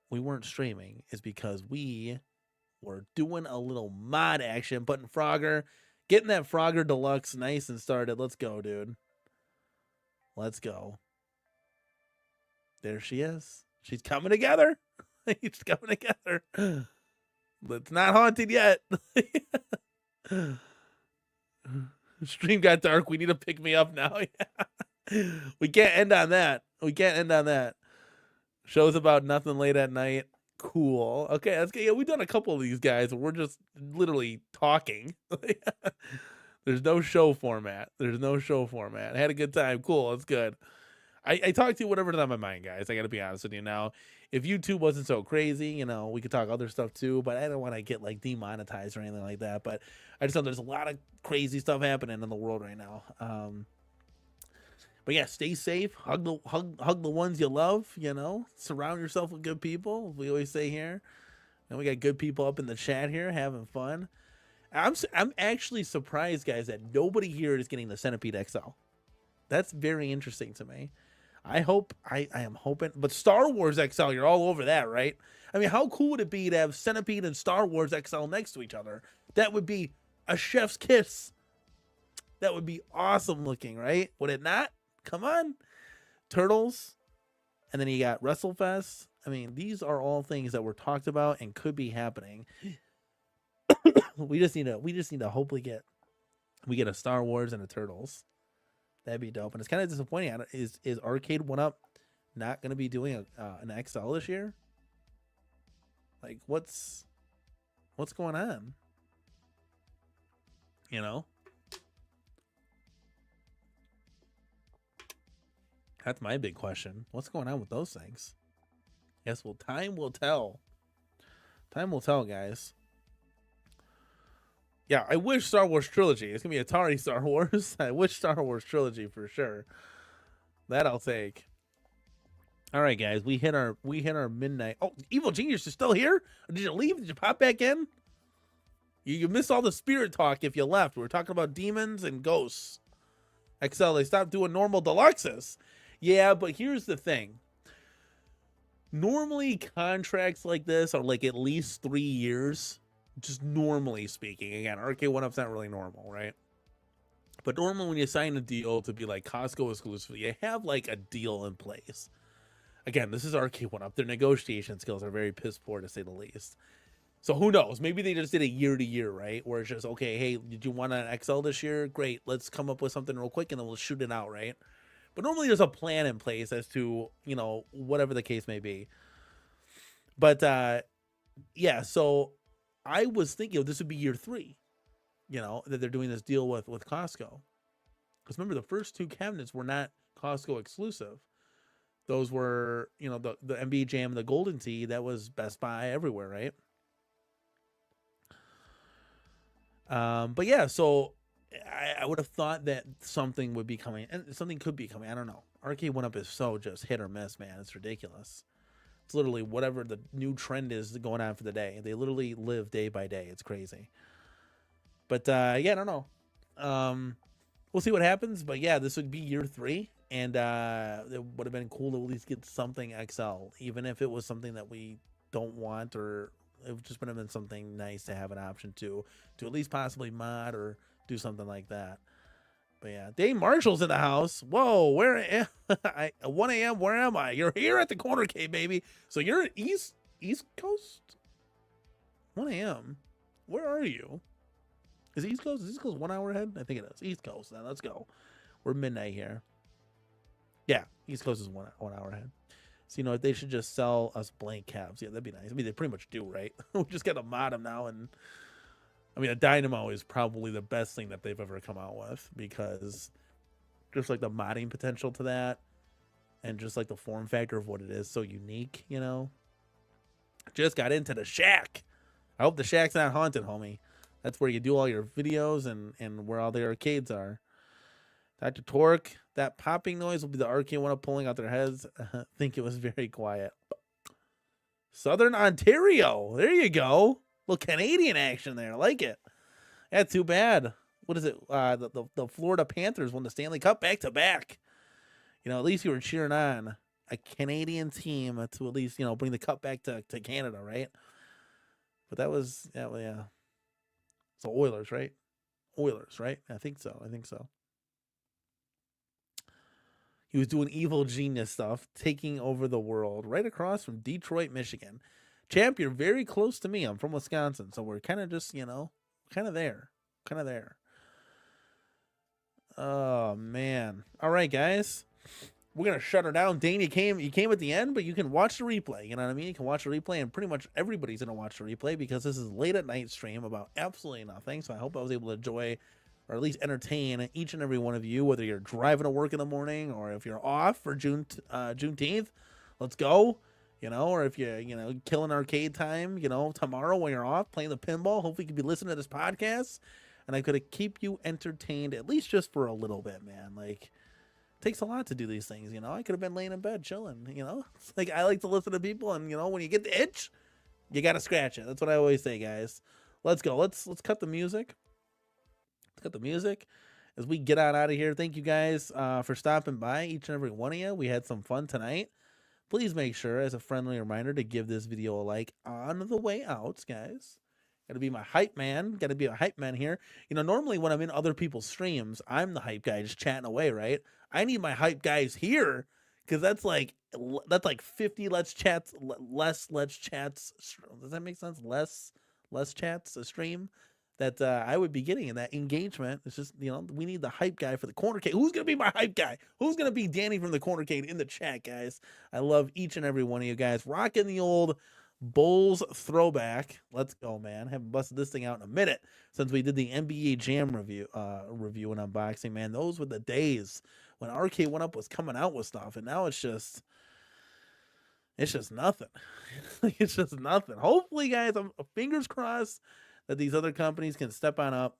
we weren't streaming, is because we were doing a little mod action, putting Frogger. Getting that Frogger Deluxe nice and started. Let's go, dude. Let's go. There she is. She's coming together. She's coming together. But it's not haunted yet. Stream got dark. We need to pick me up now. We can't end on that. Show's about nothing late at night. Cool. Okay, that's good. Yeah, we've done a couple of these guys where we're just literally talking. There's no show format. I had a good time. Cool. That's good. I talk to you whatever's on my mind, guys. I got to be honest with you now. If YouTube wasn't so crazy, we could talk other stuff too, but I don't want to get like demonetized or anything like that. But I just know there's a lot of crazy stuff happening in the world right now. But yeah, stay safe. Hug the ones you love. Surround yourself with good people. We always say here, and we got good people up in the chat here having fun. I'm actually surprised, guys, that nobody here is getting the Centipede XL. That's very interesting to me. I am hoping, but Star Wars XL, you're all over that, right? I mean, how cool would it be to have Centipede and Star Wars XL next to each other? That would be a chef's kiss. That would be awesome looking, right? Would it not? Come on. Turtles. And then you got WrestleFest. I mean, these are all things that were talked about and could be happening. we just need to hopefully get a Star Wars and a Turtles. That'd be dope. And it's kind of disappointing. Is Arcade 1UP not going to be doing an XL this year? Like, what's going on? That's my big question. What's going on with those things? Yes, well, time will tell. Time will tell, guys. Yeah, I wish Star Wars Trilogy. It's going to be Atari Star Wars. I wish Star Wars Trilogy for sure. That I'll take. All right, guys. We hit our midnight. Oh, Evil Genius is still here? Did you leave? Did you pop back in? You missed all the spirit talk if you left. We were talking about demons and ghosts. XL, they stopped doing normal deluxes. Yeah, but here's the thing. Normally, contracts like this are like at least 3 years. Just normally speaking. Again, Arcade 1-Up's not really normal, right? But normally when you sign a deal to be like Costco exclusive, you have like a deal in place. Again, this is Arcade 1-Up. Their negotiation skills are very piss poor, to say the least. So who knows? Maybe they just did a year to year, right? Where it's just, okay, hey, did you want an XL this year? Great. Let's come up with something real quick and then we'll shoot it out, right? But normally there's a plan in place as to, whatever the case may be. But yeah, so I was thinking this would be year 3, that they're doing this deal with Costco. Because remember, the first 2 cabinets were not Costco exclusive. Those were, the NBA Jam and the Golden Tee, that was Best Buy everywhere, right? But yeah, so I would have thought that something would be coming, and something could be coming. I don't know. Arcade 1-Up is so just hit or miss, man. It's ridiculous. It's literally whatever the new trend is going on for the day. They literally live day by day. It's crazy. But yeah, I don't know. We'll see what happens. But yeah, this would be year 3, and it would have been cool to at least get something XL, even if it was something that we don't want, or it just would have been something nice to have an option to at least possibly mod or do something like that. But yeah, Dave Marshall's in the house. Whoa, where am I? 1 a.m. Where am I? You're here at the CornerCade, baby. So you're at East Coast. 1 a.m. Where are you? Is it East Coast? Is East Coast 1 hour ahead? I think it is. East Coast. Then let's go. We're midnight here. Yeah, East Coast is 1 hour ahead. So they should just sell us blank cabs. Yeah, that'd be nice. I mean, they pretty much do, right? We just got to mod them now, and I mean, a Dynamo is probably the best thing that they've ever come out with, because just like the modding potential to that, and just like the form factor of what it is, so unique, Just got into the Shaq. I hope the Shaq's not haunted, homie. That's where you do all your videos and where all the arcades are. Dr. Torque, that popping noise will be the Arcade 1-Up pulling out their heads. I think it was very quiet. Southern Ontario. There you go. Little Canadian action there. I like it. Yeah, too bad. What is it? The Florida Panthers won the Stanley Cup back to back. At least you were cheering on a Canadian team to at least, bring the cup back to Canada, right? But that was, yeah. So Oilers, right? Oilers, right? I think so. He was doing evil genius stuff, taking over the world, right across from Detroit, Michigan. Champ, you're very close to me. I'm from Wisconsin, so we're kind of just, kind of there. Oh, man. All right, guys. We're going to shut her down. Dane, you came at the end, but you can watch the replay. You know what I mean? You can watch the replay, and pretty much everybody's going to watch the replay, because this is late at night stream about absolutely nothing. So I hope I was able to enjoy, or at least entertain, each and every one of you, whether you're driving to work in the morning or if you're off for Juneteenth. Let's go. Or if you're, killing arcade time, tomorrow when you're off playing the pinball, hopefully you can be listening to this podcast, and I could keep you entertained at least just for a little bit, man. Like, it takes a lot to do these things, I could have been laying in bed chilling, It's like, I like to listen to people, and, when you get the itch, you got to scratch it. That's what I always say, guys. Let's go. Let's cut the music. As we get on out of here. Thank you guys for stopping by, each and every one of you. We had some fun tonight. Please make sure, as a friendly reminder, to give this video a like on the way out, guys. Got to be my hype man. Got to be a hype man here. Normally when I'm in other people's streams, I'm the hype guy just chatting away, right? I need my hype guys here, because that's like 50 less chats. Does that make sense? Less chats a stream that I would be getting in that engagement. It's just, we need the hype guy for the CornerCade. Who's going to be my hype guy? Who's going to be Danny from the CornerCade in the chat, guys? I love each and every one of you guys. Rocking the old Bulls throwback. Let's go, man. Haven't busted this thing out in a minute since we did the NBA Jam review and unboxing, man. Those were the days when Arcade 1-Up was coming out with stuff, and now it's just nothing. It's just nothing. Hopefully, guys, I'm fingers crossed that these other companies can step on up.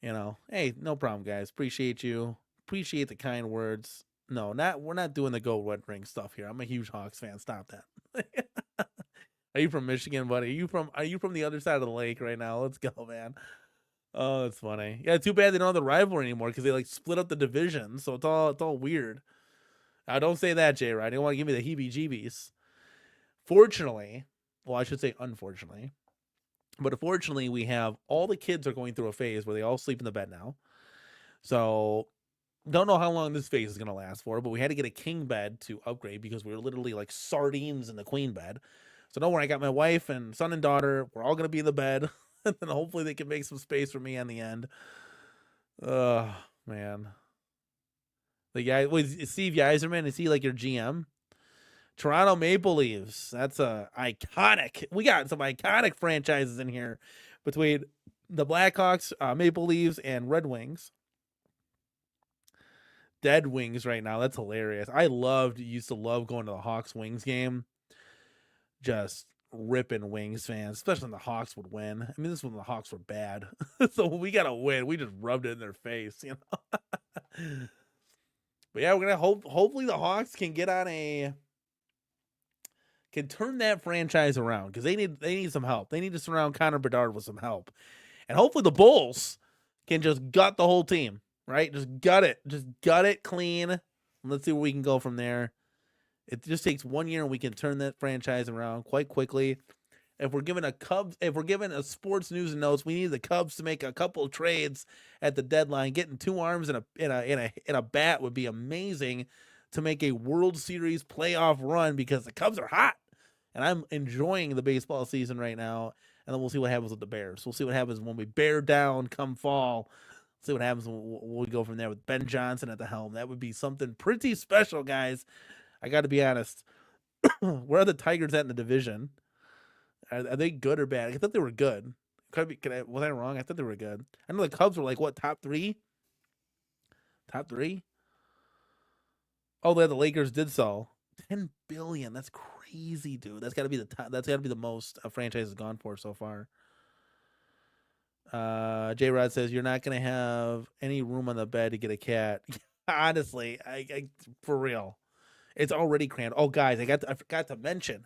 Hey, no problem, guys. Appreciate you. Appreciate the kind words. No, we're not doing the Go Red Ring stuff here. I'm a huge Hawks fan. Stop that. Are you from Michigan, buddy? Are you from the other side of the lake right now? Let's go, man. Oh, that's funny. Yeah, too bad they don't have the rivalry anymore because they like split up the division, so it's all weird. Don't say that, Jay. Right? You don't want to give me the heebie-jeebies. Fortunately, well, I should say unfortunately, but fortunately, we have all the kids are going through a phase where they all sleep in the bed now. So don't know how long this phase is gonna last for, but we had to get a king bed to upgrade because we were literally like sardines in the queen bed. So don't worry, I got my wife and son and daughter. We're all gonna be in the bed, and then hopefully they can make some space for me on the end. Oh man, the guy, wait, Steve Yzerman, is he like your GM? Toronto Maple Leafs. That's a iconic. We got some iconic franchises in here between the Blackhawks, Maple Leafs, and Red Wings. Dead Wings right now. That's hilarious. Used to love going to the Hawks Wings game. Just ripping Wings fans, especially when the Hawks would win. I mean, this is when the Hawks were bad. So when we got to win, we just rubbed it in their face, you know. But yeah, we're gonna hopefully the Hawks can turn that franchise around because they need some help. They need to surround Connor Bedard with some help. And hopefully the Bulls can just gut the whole team, right? Just gut it clean. Let's see where we can go from there. It just takes 1 year and we can turn that franchise around quite quickly. If we're given a sports news and notes, we need the Cubs to make a couple of trades at the deadline. Getting 2 arms and a bat would be amazing to make a World Series playoff run because the Cubs are hot. And I'm enjoying the baseball season right now. And then we'll see what happens with the Bears. We'll see what happens when we bear down come fall. See what happens when we go from there with Ben Johnson at the helm. That would be something pretty special, guys. I got to be honest. Where are the Tigers at in the division? Are they good or bad? I thought they were good. Was I wrong? I thought they were good. I know the Cubs were like, what, top 3? Top 3? Oh, the Lakers did sell. $10 billion. That's crazy, dude. That's got to be the top. That's got to be the most a franchise has gone for so far. J Rod says you're not gonna have any room on the bed to get a cat. Honestly, I for real, it's already crammed. Oh, guys, I forgot to mention.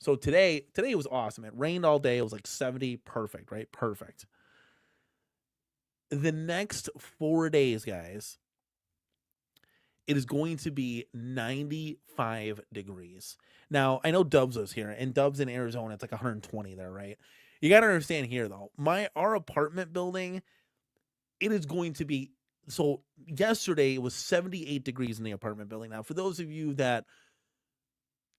So today was awesome. It rained all day. It was like 70, perfect, right? Perfect. The next 4 days, guys, it is going to be 95 degrees. Now, I know Dubs was here, and Dubs in Arizona, it's like 120 there, right? You got to understand here, though, our apartment building, it is going to be, so yesterday it was 78 degrees in the apartment building. Now, for those of you that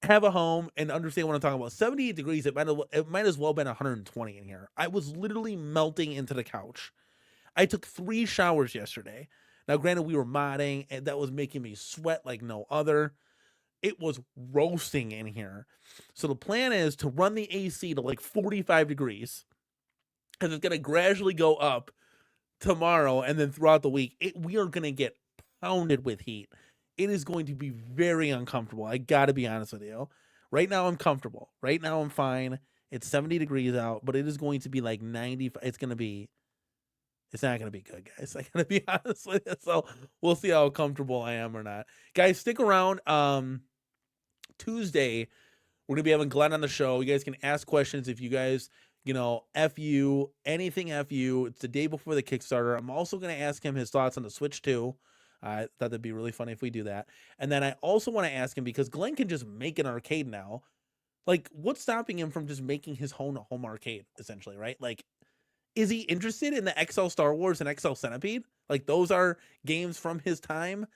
have a home and understand what I'm talking about, 78 degrees, it might as well have been 120 in here. I was literally melting into the couch. I took 3 showers yesterday. Now, granted, we were modding, and that was making me sweat like no other. It was roasting in here. So the plan is to run the AC to like 45 degrees, and it's going to gradually go up tomorrow, and then throughout the week, we are going to get pounded with heat. It is going to be very uncomfortable. I got to be honest with you. Right now, I'm comfortable. Right now, I'm fine. It's 70 degrees out, but it is going to be like 90. It's not going to be good, guys. I got to be honest with you. So we'll see how comfortable I am or not. Guys, stick around. Tuesday, we're going to be having Glenn on the show. You guys can ask questions if you guys, FU, anything FU. It's the day before the Kickstarter. I'm also going to ask him his thoughts on the Switch 2. I thought that'd be really funny if we do that. And then I also want to ask him, because Glenn can just make an arcade now. Like, what's stopping him from just making his home arcade, essentially, right? Like, is he interested in the XL Star Wars and XL Centipede? Like, those are games from his time,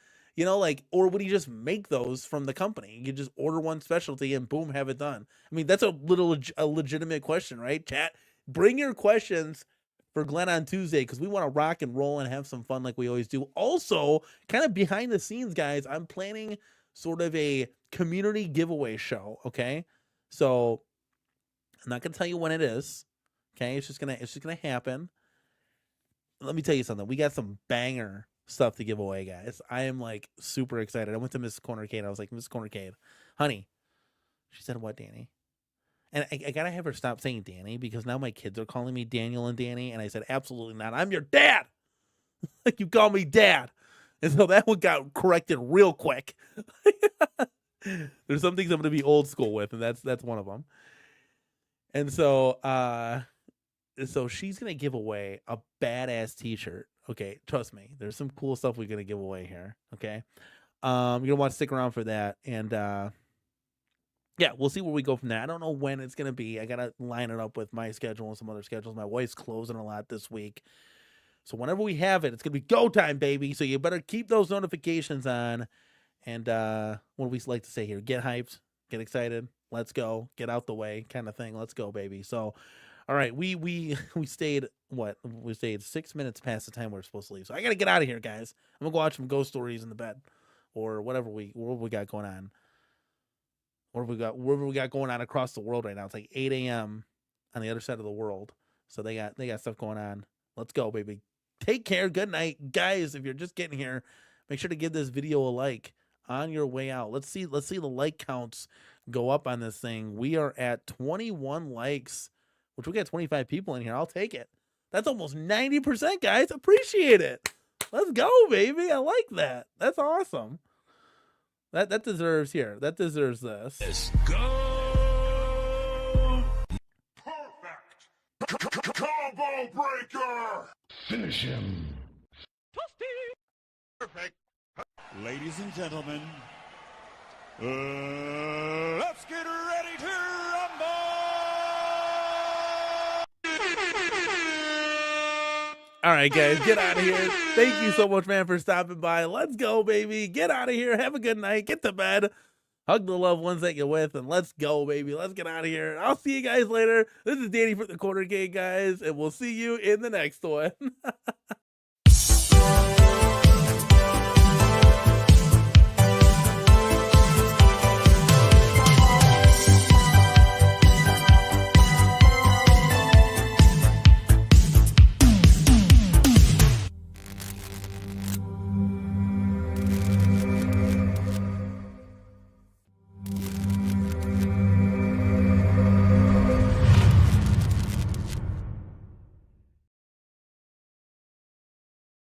or would he just make those from the company? You just order one specialty and boom, have it done. I mean, that's a legitimate question, right? Chat, bring your questions for Glenn on Tuesday, because we want to rock and roll and have some fun like we always do. Also, kind of behind the scenes, guys, I'm planning sort of a community giveaway show, okay? So I'm not going to tell you when it is. Okay, it's just gonna happen. Let me tell you something. We got some banger stuff to give away, guys. I am like super excited. I went to Miss CornerCade. I was like, Miss CornerCade, honey. She said, what, Danny? And I gotta have her stop saying Danny, because now my kids are calling me Daniel and Danny. And I said, absolutely not. I'm your dad. Like, you call me dad. And so that one got corrected real quick. There's some things I'm gonna be old school with, and that's one of them. And so she's gonna give away a badass t-shirt. Okay, trust me, there's some cool stuff we're gonna give away here. Okay. You're gonna want to stick around for that. And yeah, we'll see where we go from there. I don't know when it's gonna be. I gotta line it up with my schedule and some other schedules. My wife's closing a lot this week. So whenever we have it, it's gonna be go time, baby. So you better keep those notifications on. And what do we like to say here? Get hyped, get excited, let's go, get out the way, kind of thing. Let's go, baby. So, all right, we stayed what? We stayed 6 minutes past the time we were supposed to leave. So I gotta get out of here, guys. I'm gonna go watch some ghost stories in the bed, or whatever we got going on. Whatever we got going on across the world right now. It's like 8 a.m. on the other side of the world. So they got stuff going on. Let's go, baby. Take care. Good night, guys. If you're just getting here, make sure to give this video a like on your way out. Let's see the like counts go up on this thing. We are at 21 likes, which we got 25 people in here. I'll take it. That's almost 90%, guys. Appreciate it. Let's go, baby. I like that. That's awesome. That deserves here. That deserves this. Let's go. Perfect. Combo breaker. Finish him. Perfect. Ladies and gentlemen, let's get ready to rumble! All right, guys, get out of here. Thank you so much, man, for stopping by. Let's go, baby. Get out of here. Have a good night. Get to bed. Hug the loved ones that you're with, and let's go, baby. Let's get out of here. I'll see you guys later. This is Danny from the CornerCade, guys, and we'll see you in the next one.